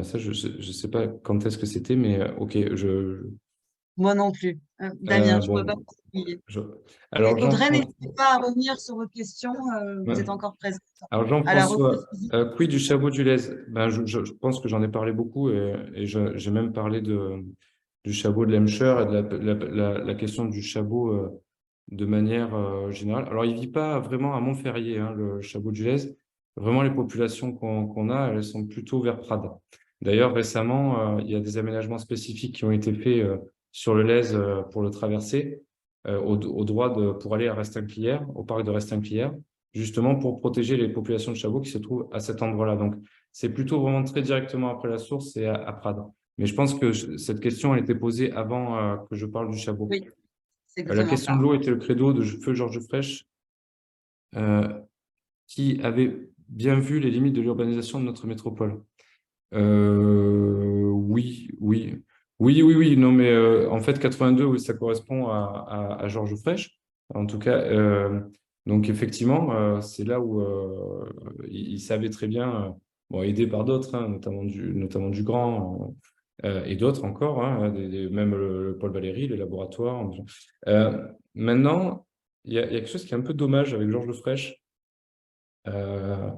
Ça, je sais pas quand est-ce que c'était, mais OK, Moi non plus. Damien, je ne pourrais pas Bon, vous appuyer. je- Et alors Audrey, Jean-François, n'hésitez pas à revenir sur vos questions. Vous êtes encore présente alors à la reprise Jean-François, physique. quid du Chabot du Lez? Ben, je pense que j'en ai parlé beaucoup et j'ai même parlé du Chabot de l'Emscher et de la question du Chabot de manière générale. Alors, il vit pas vraiment à Montferrier, hein, le Chabot du Lez. Vraiment, les populations qu'on a, elles sont plutôt vers Prades. D'ailleurs, récemment, il y a des aménagements spécifiques qui ont été faits sur le Lez pour le traverser, au droit pour aller à Restinclière, au parc de Restinclière, justement pour protéger les populations de chabots qui se trouvent à cet endroit-là. Donc, c'est plutôt vraiment très directement après la source et à Prades. Mais je pense que cette question, elle était posée avant que je parle du chabot. Oui, c'est La exactement question de ça. l'eau était le credo de feu Georges Frêche, euh, qui avait bien vu les limites de l'urbanisation de notre métropole. Oui, oui. Oui. Non, mais en fait, 82, oui, ça correspond à Georges Frêche. En tout cas, donc effectivement, c'est là où il savait très bien, bon, aidé par d'autres, hein, notamment du Grand et d'autres encore, hein, même le Paul Valéry, les laboratoires. Maintenant, il y a quelque chose qui est un peu dommage avec Georges Frêche. Euh,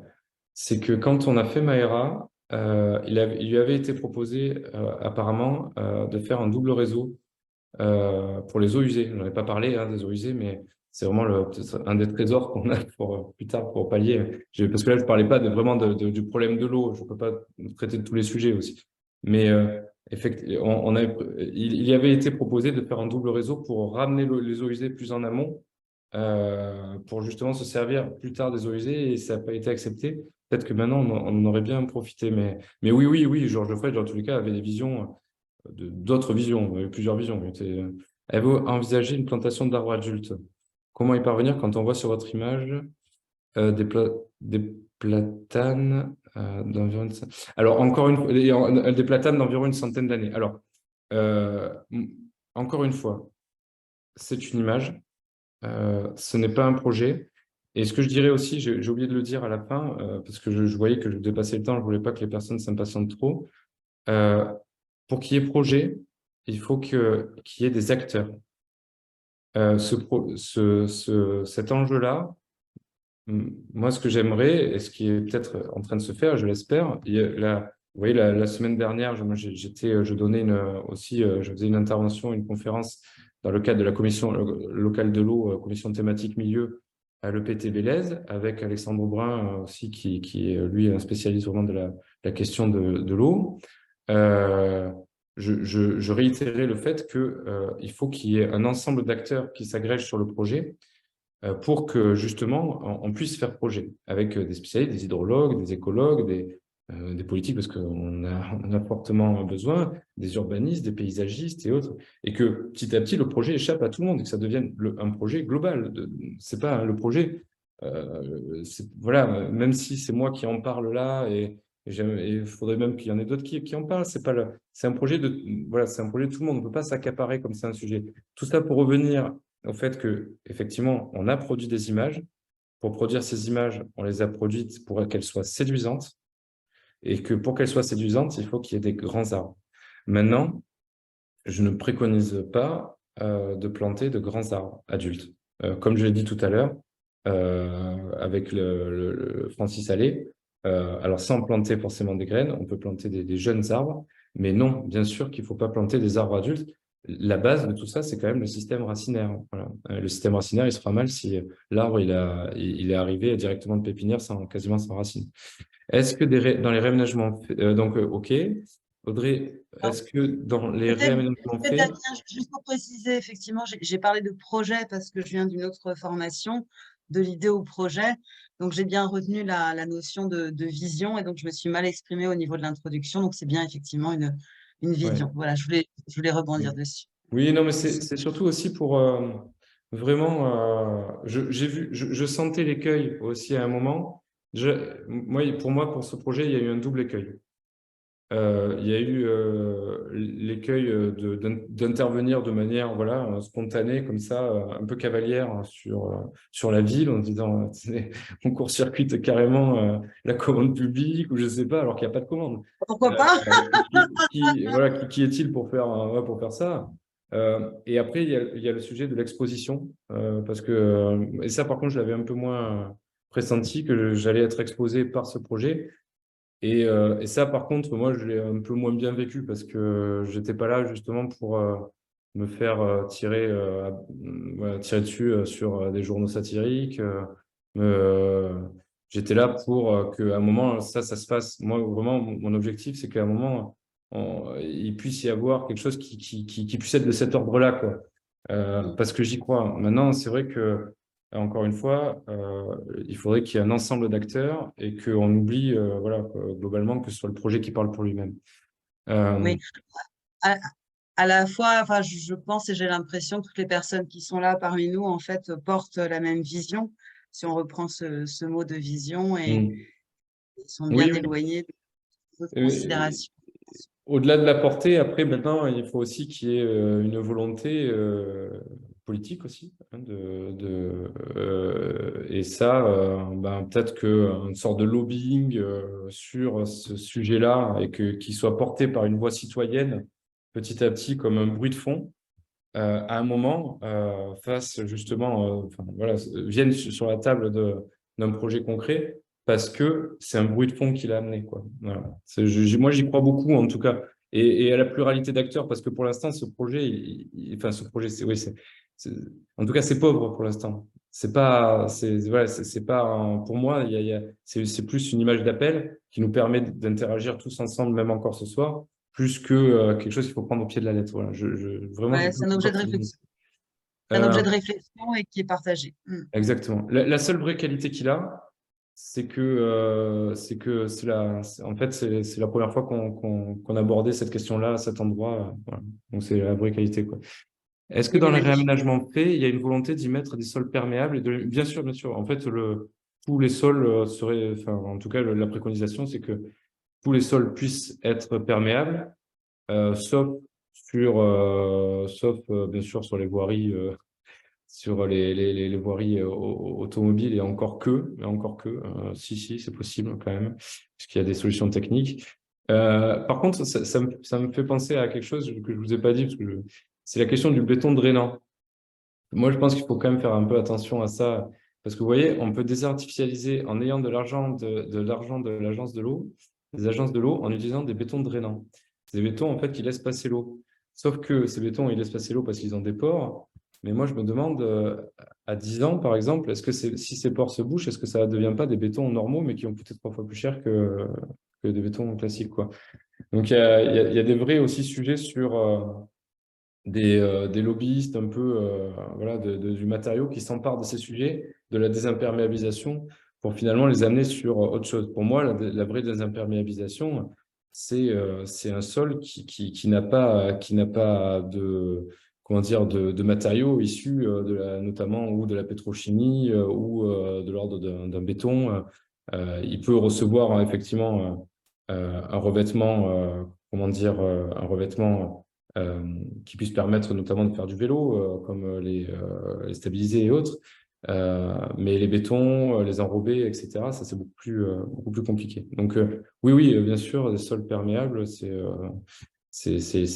c'est que quand on a fait Maera, il lui avait été proposé apparemment de faire un double réseau pour les eaux usées. Je n'en ai pas parlé hein, des eaux usées, mais c'est vraiment peut-être un des trésors qu'on a pour plus tard pour pallier. Parce que là, je ne parlais pas vraiment du problème de l'eau. Je ne peux pas traiter de tous les sujets aussi. Mais effectivement, il y avait été proposé de faire un double réseau pour ramener les eaux usées plus en amont pour justement se servir plus tard des eaux usées et ça n'a pas été accepté. Peut-être que maintenant, on en aurait bien profité. Mais oui, Georges Frêche, dans tous les cas, avait des visions, d'autres visions, plusieurs visions. Elle veut envisager une plantation d'arbres adultes. Comment y parvenir quand on voit sur votre image des platanes d'environ Alors, encore une fois, des platanes d'environ une centaine d'années. Alors, euh, encore une fois, c'est une image. Ce n'est pas un projet. Et ce que je dirais aussi, j'ai oublié de le dire à la fin, parce que je voyais que je dépassais le temps, je voulais pas que les personnes s'impatientent trop. Euh, pour qu'il y ait projet, il faut qu'il y ait des acteurs. Cet enjeu-là, moi, ce que j'aimerais, et ce qui est peut-être en train de se faire, je l'espère, vous voyez, la semaine dernière, je faisais une intervention, une conférence dans le cadre de la commission locale de l'eau, commission thématique milieu à l'EPT Bélez, avec Alexandre Brun aussi, qui est lui un spécialiste vraiment de la question de l'eau. Euh, je réitérais le fait qu'il faut qu'il y ait un ensemble d'acteurs qui s'agrègent sur le projet pour que justement on puisse faire projet avec des spécialistes, des hydrologues, des écologues, des politiques, parce on a fortement besoin, des urbanistes, des paysagistes et autres, et que petit à petit le projet échappe à tout le monde et que ça devienne un projet global. C'est pas le projet, voilà, même si c'est moi qui en parle là et il faudrait même qu'il y en ait d'autres qui en parlent. C'est un projet voilà, c'est un projet de tout le monde. On ne peut pas s'accaparer comme c'est un sujet. Tout ça pour revenir au fait que, effectivement, on a produit des images. Pour produire ces images, on les a produites pour qu'elles soient séduisantes. Et que pour qu'elles soient séduisantes, il faut qu'il y ait des grands arbres. Maintenant, je ne préconise pas de planter de grands arbres adultes. Comme je l'ai dit tout à l'heure, avec le Francis Allais, alors sans planter forcément des graines, on peut planter des jeunes arbres, mais non, bien sûr qu'il ne faut pas planter des arbres adultes. La base de tout ça, c'est quand même le système racinaire. Voilà. Le système racinaire, il se fera mal si l'arbre il est arrivé directement de pépinière quasiment sans racines. Est-ce que dans les réaménagements, OK. Audrey, Alors, est-ce que dans les peut-être, réaménagements Damien, faits, juste pour préciser, effectivement, j'ai parlé de projet parce que je viens d'une autre formation, de l'idée au projet. Donc, j'ai bien retenu la notion de vision et donc je me suis mal exprimée au niveau de l'introduction. Donc, c'est bien effectivement une ouais. vision. Voilà, je voulais rebondir dessus. Oui, non, mais c'est surtout aussi pour vraiment, je sentais l'écueil aussi à un moment. Pour moi, pour ce projet, il y a eu un double écueil. Il y a eu l'écueil d'intervenir de manière voilà, spontanée, comme ça, un peu cavalière hein, sur la ville, en disant on court-circuite carrément la commande publique ou je sais pas, alors qu'il n'y a pas de commande. Pourquoi pas? Voilà, qui est-il pour faire ça? Et après, il y a le sujet de l'exposition, parce que, et ça, par contre, je l'avais un peu moins pressenti que j'allais être exposé par ce projet. Et ça, par contre, moi, je l'ai un peu moins bien vécu parce que j'étais pas là justement pour me faire tirer dessus sur des journaux satiriques. J'étais là pour qu'à un moment, ça se fasse. Moi, vraiment, mon objectif, c'est qu'à un moment, il puisse y avoir quelque chose qui puisse être de cet ordre-là, quoi. Mm. Parce que j'y crois. Maintenant, c'est vrai que encore une fois, il faudrait qu'il y ait un ensemble d'acteurs et qu'on oublie, voilà, globalement, que ce soit le projet qui parle pour lui-même. Euh, Oui, à, à la fois, enfin, je pense et j'ai l'impression que toutes les personnes qui sont là parmi nous, en fait, portent la même vision, si on reprend ce mot de vision, et mm. sont Oui, bien oui. éloignés d'autres Euh, considérations. Au-delà de la portée, après, maintenant, il faut aussi qu'il y ait une volonté politique aussi. Hein, et ça, ben, peut-être qu'une sorte de lobbying sur ce sujet-là et qu'il soit porté par une voix citoyenne petit à petit comme un bruit de fond, à un moment, fasse justement, enfin, voilà, vienne sur la table d'un projet concret parce que c'est un bruit de fond qui l'a amené, quoi. Voilà. Moi, j'y crois beaucoup, en tout cas, et à la pluralité d'acteurs, parce que pour l'instant, ce projet, enfin, ce projet, oui, en tout cas, c'est pauvre pour l'instant. C'est pas, voilà, c'est pas, pour moi, c'est plus une image d'appel qui nous permet d'interagir tous ensemble, même encore ce soir, plus que quelque chose qu'il faut prendre au pied de la lettre. Voilà. Vraiment, je Ouais, pense c'est un objet pas de que c'est réflexion. C'est un euh, objet de réflexion et qui est partagé. Mm. exactement. La seule vraie qualité qu'il a, en fait, c'est la première fois qu'on abordait cette question-là à cet endroit. Voilà. Donc, c'est la vraie qualité, quoi. Est-ce que Il dans est les magnifique. réaménagements faits, il y a une volonté d'y mettre des sols perméables bien sûr, bien sûr. En fait, tous les sols seraient, enfin, en tout cas, la préconisation, c'est que tous les sols puissent être perméables, sauf bien sûr sur les voiries, les voiries automobiles et encore que, si, c'est possible quand même, puisqu'il y a des solutions techniques. Par contre, ça me fait penser à quelque chose que je vous ai pas dit, parce que c'est la question du béton drainant. Moi, je pense qu'il faut quand même faire un peu attention à ça, parce que vous voyez, on peut désartificialiser en ayant de l'argent de l'argent de l'agence de l'eau, des agences de l'eau, en utilisant des bétons drainants. C'est des bétons, en fait, qui laissent passer l'eau. Sauf que ces bétons, ils laissent passer l'eau parce qu'ils ont des pores. Mais moi, je me demande, à 10 ans, par exemple, si ces pores se bouchent, est-ce que ça ne devient pas des bétons normaux, mais qui ont coûté 3 fois plus cher que des bétons classiques, quoi. Donc, il y a des vrais aussi sujets sur des lobbyistes un peu voilà, du matériau qui s'emparent de ces sujets, de la désimperméabilisation, pour finalement les amener sur autre chose. Pour moi, la vraie désimperméabilisation, c'est un sol qui n'a pas de, comment dire, de matériaux issus notamment ou de la pétrochimie ou de l'ordre d'un béton. Il peut recevoir effectivement un revêtement, comment dire, un revêtement qui puissent permettre notamment de faire du vélo, comme les stabilisés et autres. Mais les bétons, les enrobés, etc., ça, c'est beaucoup plus compliqué. Donc, oui, bien sûr, des sols perméables, c'est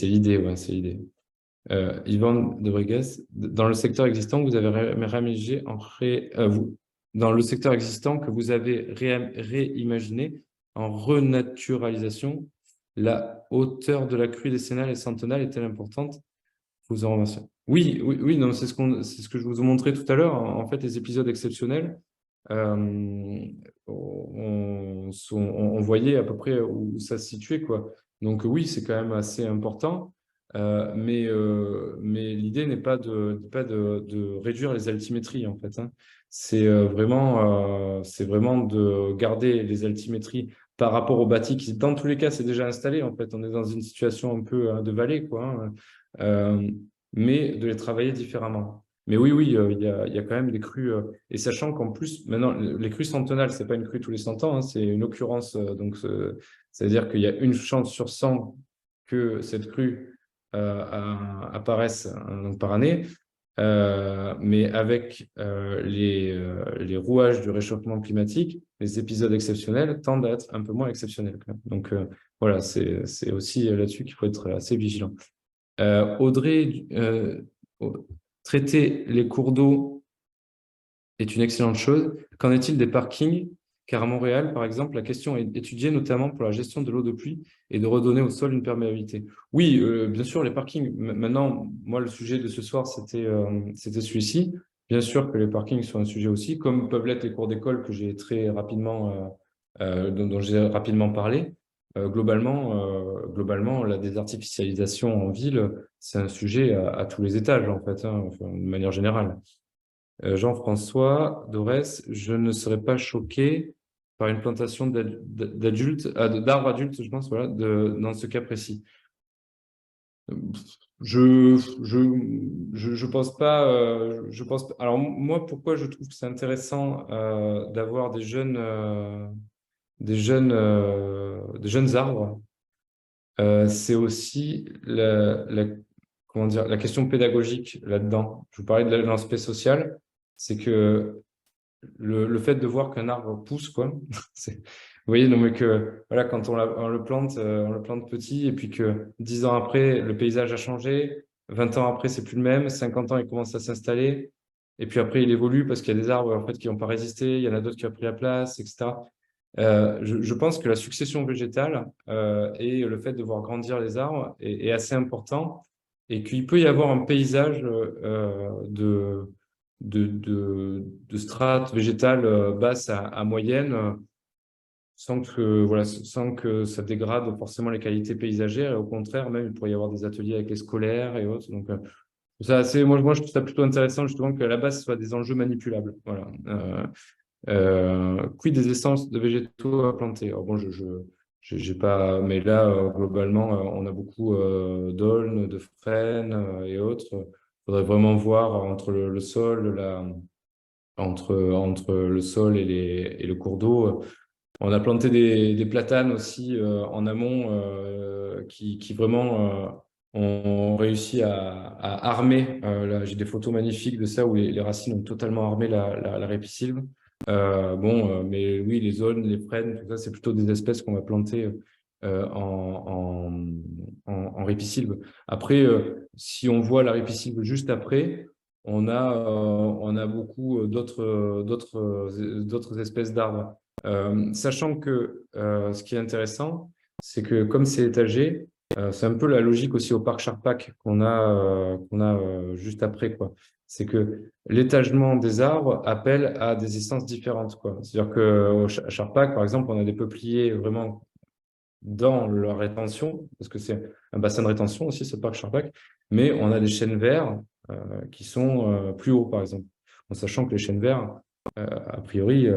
l'idée, ouais, c'est l'idée. Yvan de Bregues, dans le secteur existant, vous avez réaménagé dans le secteur existant que vous avez réimaginé en renaturalisation, la hauteur de la crue décennale et centenale est-elle importante? Vous en remercie. Oui, oui, oui, non, c'est ce que je vous ai montré tout à l'heure. En fait, les épisodes exceptionnels, on voyait à peu près où ça se situait, quoi. Donc oui, c'est quand même assez important. Mais l'idée n'est pas de réduire les altimétries, en fait, hein. C'est vraiment de garder les altimétries par rapport au bâti qui, dans tous les cas, c'est déjà installé. En fait, on est dans une situation un peu de vallée, quoi, hein. Euh, mais de les travailler différemment. Mais oui, oui, il y a quand même des crues. Et sachant qu'en plus, maintenant, les crues centenales, c'est pas une crue tous les 100 ans, hein, c'est une occurrence. Donc, ça veut dire qu'il y a une chance sur 100 que cette crue apparaisse donc par année. Mais avec les rouages du réchauffement climatique, les épisodes exceptionnels tendent à être un peu moins exceptionnels, quand même. Donc, voilà, c'est aussi là-dessus qu'il faut être assez vigilant. Audrey, traiter les cours d'eau est une excellente chose. Qu'en est-il des parkings? Car à Montréal, par exemple, la question est étudiée notamment pour la gestion de l'eau de pluie et de redonner au sol une perméabilité. Oui, bien sûr, les parkings. Maintenant, moi, le sujet de ce soir, c'était celui-ci. Bien sûr que les parkings sont un sujet aussi, comme peuvent l'être les cours d'école que j'ai très rapidement, dont j'ai rapidement parlé. Globalement, la désartificialisation en ville, c'est un sujet à tous les étages, en fait, hein, enfin, de manière générale. Jean-François Dorès, je ne serais pas choqué par une plantation d'arbres adultes, je pense, voilà, dans ce cas précis. Je pense pas. Alors moi, pourquoi je trouve que c'est intéressant d'avoir des jeunes arbres, c'est aussi comment dire, la question pédagogique là-dedans. Je vous parlais de l'aspect social, c'est que le fait de voir qu'un arbre pousse, quoi. Vous voyez, donc, mais que voilà, quand on le plante petit, et puis que 10 ans après, le paysage a changé, 20 ans après, c'est plus le même, 50 ans, il commence à s'installer, et puis après, il évolue parce qu'il y a des arbres en fait, qui n'ont pas résisté, il y en a d'autres qui ont pris la place, etc. Je pense que la succession végétale et le fait de voir grandir les arbres est assez important, et qu'il peut y avoir un paysage de strates végétales basses à moyennes, sans que ça dégrade forcément les qualités paysagères. Et au contraire, même, il pourrait y avoir des ateliers avec les scolaires et autres. Donc, moi, je trouve ça plutôt intéressant, justement, qu'à la base, ce soit des enjeux manipulables. Voilà. Quid des essences de végétaux à planter? Alors bon, j'ai pas, mais là, globalement, on a beaucoup d'aulnes, de frênes et autres. Il faudrait vraiment voir entre le sol, entre le sol et le cours d'eau. On a planté des platanes aussi en amont qui vraiment ont réussi à armer. Là, j'ai des photos magnifiques de ça où les racines ont totalement armé la ripisylve. Mais oui, les aulnes, les frênes, tout ça, c'est plutôt des espèces qu'on va planter en ripisylve. Après, si on voit la ripisylve juste après, on a beaucoup d'autres espèces d'arbres. Sachant que ce qui est intéressant, c'est que comme c'est étagé, c'est un peu la logique aussi au parc Charpak qu'on a juste après, quoi. C'est que l'étagement des arbres appelle à des essences différentes, quoi. C'est-à-dire qu'au Charpak, par exemple, on a des peupliers vraiment dans leur rétention, parce que c'est un bassin de rétention aussi, ce parc Charpak, mais on a des chênes verts qui sont plus hauts, par exemple. En sachant que les chênes verts, a priori,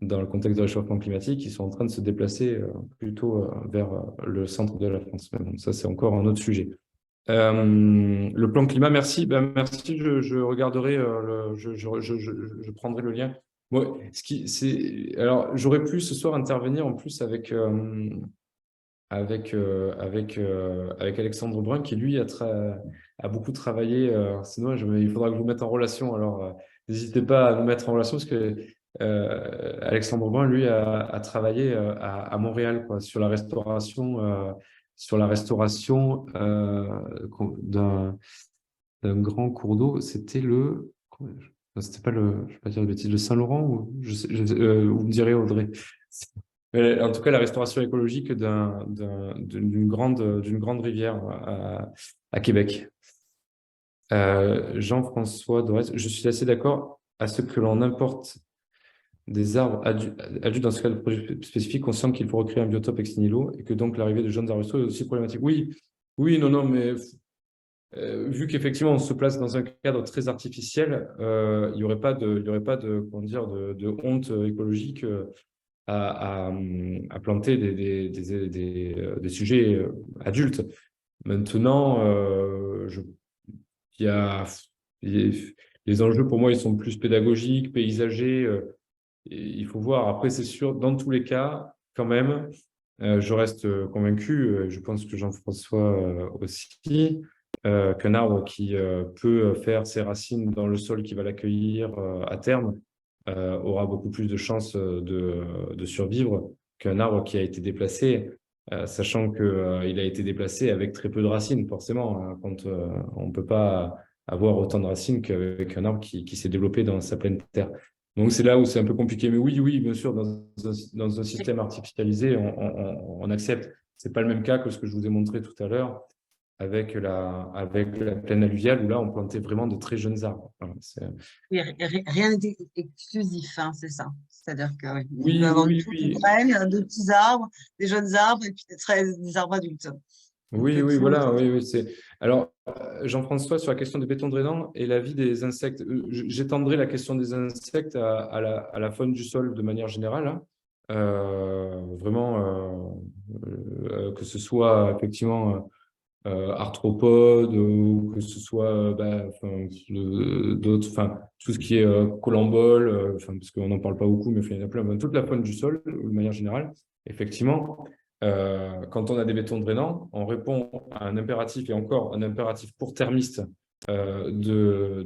dans le contexte de réchauffement climatique, ils sont en train de se déplacer plutôt vers le centre de la France. Mais bon, ça, c'est encore un autre sujet. Le plan climat, merci. Ben, merci, je regarderai, je prendrai le lien. Moi, alors, j'aurais pu ce soir intervenir en plus avec Alexandre Brun, qui lui a beaucoup travaillé. C'est dommage, mais il faudra que je vous mette en relation. Alors, n'hésitez pas à nous mettre en relation parce que Alexandre Brun, lui, a travaillé à Montréal, quoi, sur la restauration d'un grand cours d'eau. C'était c'était pas je vais pas dire de bêtises, le Saint-Laurent, ou vous me direz, Audrey. Mais en tout cas, la restauration écologique d'une grande rivière à Québec. Jean-François Dorès, je suis assez d'accord à ce que l'on importe des arbres adultes dans ce cas de projet spécifique, on sent qu'il faut recréer un biotope ex nihilo et que donc l'arrivée de jeunes arbrisseaux est aussi problématique. Oui, oui, non, mais vu qu'effectivement on se place dans un cadre très artificiel, il y aurait pas comment dire, de honte écologique à planter des sujets adultes. Maintenant, il y a, les enjeux pour moi, ils sont plus pédagogiques, paysagers. Et il faut voir. Après, c'est sûr, dans tous les cas, quand même, je reste convaincu, je pense que Jean-François aussi, qu'un arbre qui peut faire ses racines dans le sol qui va l'accueillir à terme aura beaucoup plus de chances de survivre qu'un arbre qui a été déplacé. sachant qu'il a été déplacé avec très peu de racines, forcément, hein, quand on ne peut pas avoir autant de racines qu'avec un arbre qui s'est développé dans sa pleine terre. Donc c'est là où c'est un peu compliqué. Mais oui, oui, bien sûr, dans un système artificialisé, on accepte. C'est pas le même cas que ce que je vous ai montré tout à l'heure avec la plaine alluviale, où là, on plantait vraiment de très jeunes arbres. Voilà, Oui, rien n'est exclusif, hein, c'est ça. C'est-à-dire qu'il peut y oui, avoir oui, toutes les oui, graines, de petits arbres, des jeunes arbres et puis des arbres adultes. On oui, peut oui, tout. voilà, oui, oui, c'est. Alors, Jean-François, sur la question des bétons drainants et la vie des insectes, j'étendrai la question des insectes à la faune du sol de manière générale, hein. Vraiment, que ce soit effectivement arthropodes ou que ce soit enfin, d'autres, enfin, tout ce qui est colambole, enfin, parce qu'on n'en parle pas beaucoup, mais enfin, il y en a plein, enfin, toute la faune du sol, de manière générale, effectivement. Quand on a des bétons drainants, on répond à un impératif et encore un impératif court-termiste de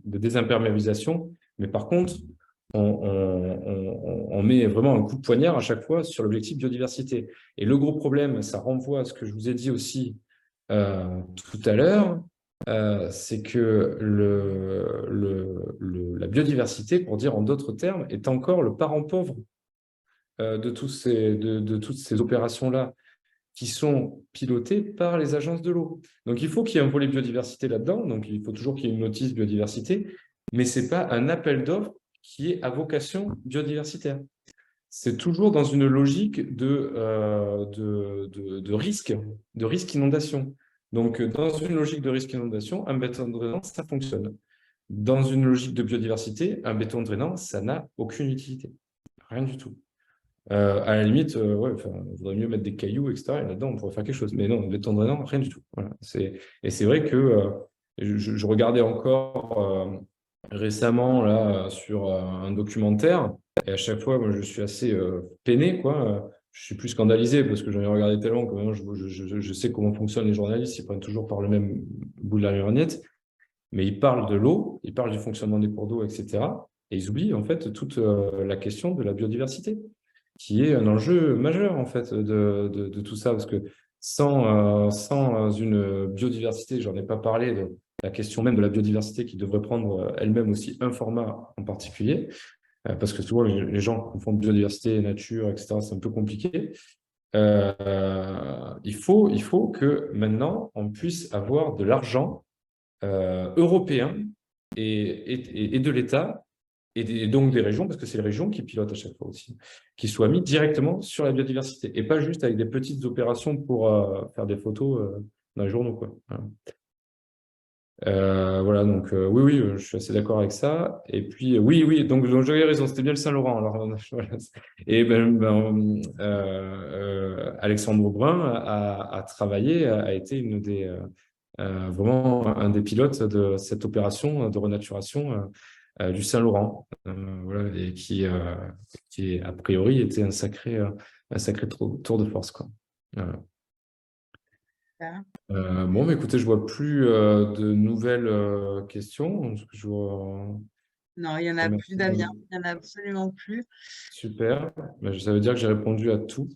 désimperméabilisation. Mais par contre, on met vraiment un coup de poignard à chaque fois sur l'objectif biodiversité. Et le gros problème, ça renvoie à ce que je vous ai dit aussi tout à l'heure, c'est que la biodiversité, pour dire en d'autres termes, est encore le parent pauvre de toutes ces opérations-là qui sont pilotées par les agences de l'eau. Donc, il faut qu'il y ait un volet biodiversité là-dedans. Donc, il faut toujours qu'il y ait une notice biodiversité, mais ce n'est pas un appel d'offres qui est à vocation biodiversitaire. C'est toujours dans une logique de risque inondation. Donc, dans une logique de risque inondation, un béton drainant, ça fonctionne. Dans une logique de biodiversité, un béton drainant, ça n'a aucune utilité. Rien du tout. À la limite, ouais, il vaudrait mieux mettre des cailloux, etc. Et là-dedans, on pourrait faire quelque chose. Mais non, béton drainant, rien du tout. Voilà. Et c'est vrai que je regardais encore récemment là, sur un documentaire, et à chaque fois, moi, je suis assez peiné, quoi. Je suis plus scandalisé parce que j'en ai regardé tellement que maintenant, je sais comment fonctionnent les journalistes, ils prennent toujours par le même bout de la lorgnette. Mais ils parlent de l'eau, ils parlent du fonctionnement des cours d'eau, etc. Et ils oublient en fait toute la question de la biodiversité, qui est un enjeu majeur en fait de tout ça, parce que sans une biodiversité, j'en ai pas parlé de la question même de la biodiversité qui devrait prendre elle-même aussi un format en particulier, parce que souvent les gens confondent biodiversité et nature, etc. C'est un peu compliqué. Il faut que maintenant on puisse avoir de l'argent européen et de l'État et donc des régions, parce que c'est les régions qui pilotent à chaque fois aussi, qui soient mis directement sur la biodiversité et pas juste avec des petites opérations pour faire des photos dans les journaux, quoi. Voilà. Voilà, donc oui, oui, je suis assez d'accord avec ça. Et puis, oui, oui, donc j'avais raison, c'était bien le Saint-Laurent. Alors, voilà. Et Alexandre Brun a travaillé, a été une des, vraiment un des pilotes de cette opération de renaturation du Saint-Laurent, voilà, et qui, a priori, était un sacré tour de force, quoi. Voilà. Bon, mais écoutez, je vois plus de nouvelles questions. Donc, Non, il n'y en je a plus, remercie Damien. Il n'y en a absolument plus. Super. Ben, ça veut dire que j'ai répondu à tout.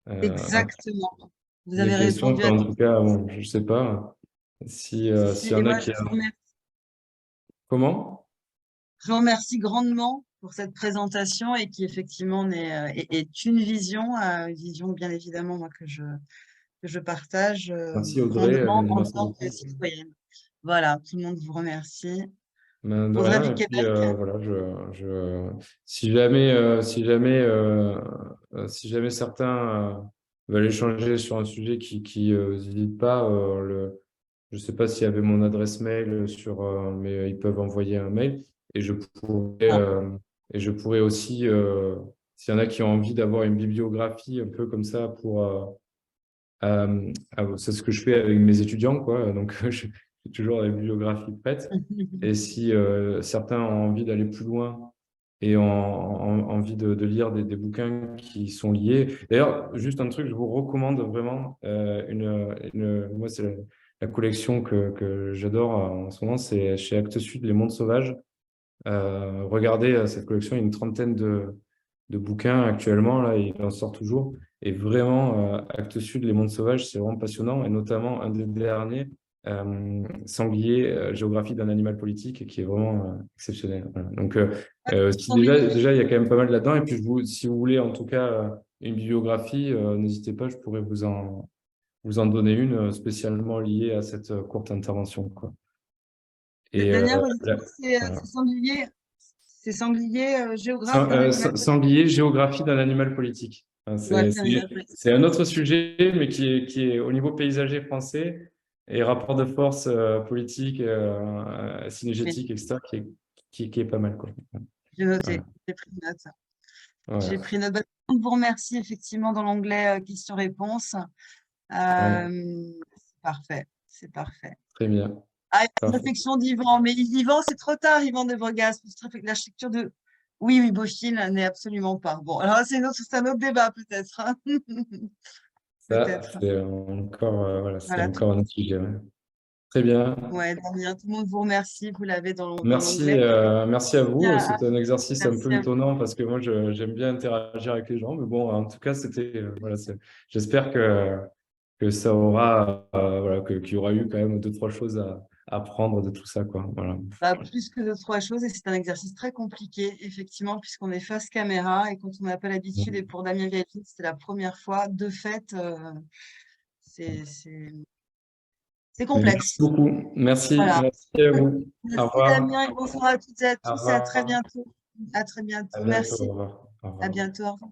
À Exactement. Vous mes avez questions. répondu Enfin, à en tout. tout cas, bon, je ne sais pas Si, s'il si. y Et en a moi, qui... Comment? je vous remercie grandement pour cette présentation et qui effectivement est une vision bien évidemment moi, que je partage Merci Audrey, grandement en merci tant que beaucoup. citoyenne. Voilà, tout le monde vous remercie. Ben, de Audrey rien. du Et puis Québec. voilà, si jamais certains veulent échanger sur un sujet qui n'hésite pas, je ne sais pas s'il y avait mon adresse mail mais ils peuvent envoyer un mail et Ah. et je pourrais aussi, s'il y en a qui ont envie d'avoir une bibliographie un peu comme ça c'est ce que je fais avec mes étudiants, quoi. Donc j'ai toujours la bibliographie prête. Et si certains ont envie d'aller plus loin et ont envie de lire des bouquins qui sont liés. D'ailleurs, juste un truc, je vous recommande vraiment moi, c'est la collection que j'adore en ce moment, c'est chez Actes Sud, Les Mondes Sauvages. Regardez cette collection, il y a une trentaine de bouquins actuellement, là, il en sort toujours. Et vraiment, Actes Sud, Les Mondes Sauvages, c'est vraiment passionnant. Et notamment, un des derniers, Sanglier, géographie d'un animal politique, qui est vraiment exceptionnel. Voilà. Donc, si déjà, il y a quand même pas mal là-dedans. Et puis, si vous voulez, en tout cas, une bibliographie, n'hésitez pas, je pourrais vous en donner une spécialement liée à cette courte intervention, quoi. Et Damien, redis-moi, voilà. c'est sanglier. C'est sanglier, géographe d'un animal politique. Sanglier, géographie d'un animal politique. Enfin, Géographie d'un animal politique. c'est un autre sujet, mais qui est au niveau paysager français et rapport de force politique, Oui, synégétique, etc., qui est pas mal, quoi. j'ai noté, Voilà. j'ai pris note. Voilà. J'ai pris note. Bah, on vous remercie effectivement dans l'onglet questions-réponses. Ouais, C'est parfait, c'est parfait. très bien. Ah, il y a une Parfait. réflexion d'Yvan, mais Yvan, c'est trop tard, Yvan de Bourgas. La structure de. Oui, oui, Bochil n'est absolument pas. Bon, alors c'est un autre débat peut-être, hein. Ça, Peut-être. c'est encore, voilà, c'est Voilà. encore un autre sujet. Ouais. Très bien. Ouais, Damien, tout le monde vous remercie. Vous l'avez dans Merci, l'onglet. merci à vous. Bien, C'était un exercice un peu merci à vous. étonnant parce que moi, j'aime bien interagir avec les gens. Mais bon, en tout cas, voilà, j'espère que ça aura, voilà, qu'il y aura eu quand même deux, trois choses à apprendre de tout ça, quoi. Voilà. Bah, plus que deux, trois choses, et c'est un exercice très compliqué, effectivement, puisqu'on est face caméra, et quand on n'a pas l'habitude, et pour Damien Vieilleville, c'était la première fois, de fait, c'est c'est Mais merci complexe. beaucoup. Merci, Voilà. merci à vous. Au Merci revoir. Damien, et bonsoir à toutes et à Au tous, et à très revoir. bientôt. À très À bientôt. bientôt. Au Merci. revoir. Au À revoir. bientôt. Au revoir.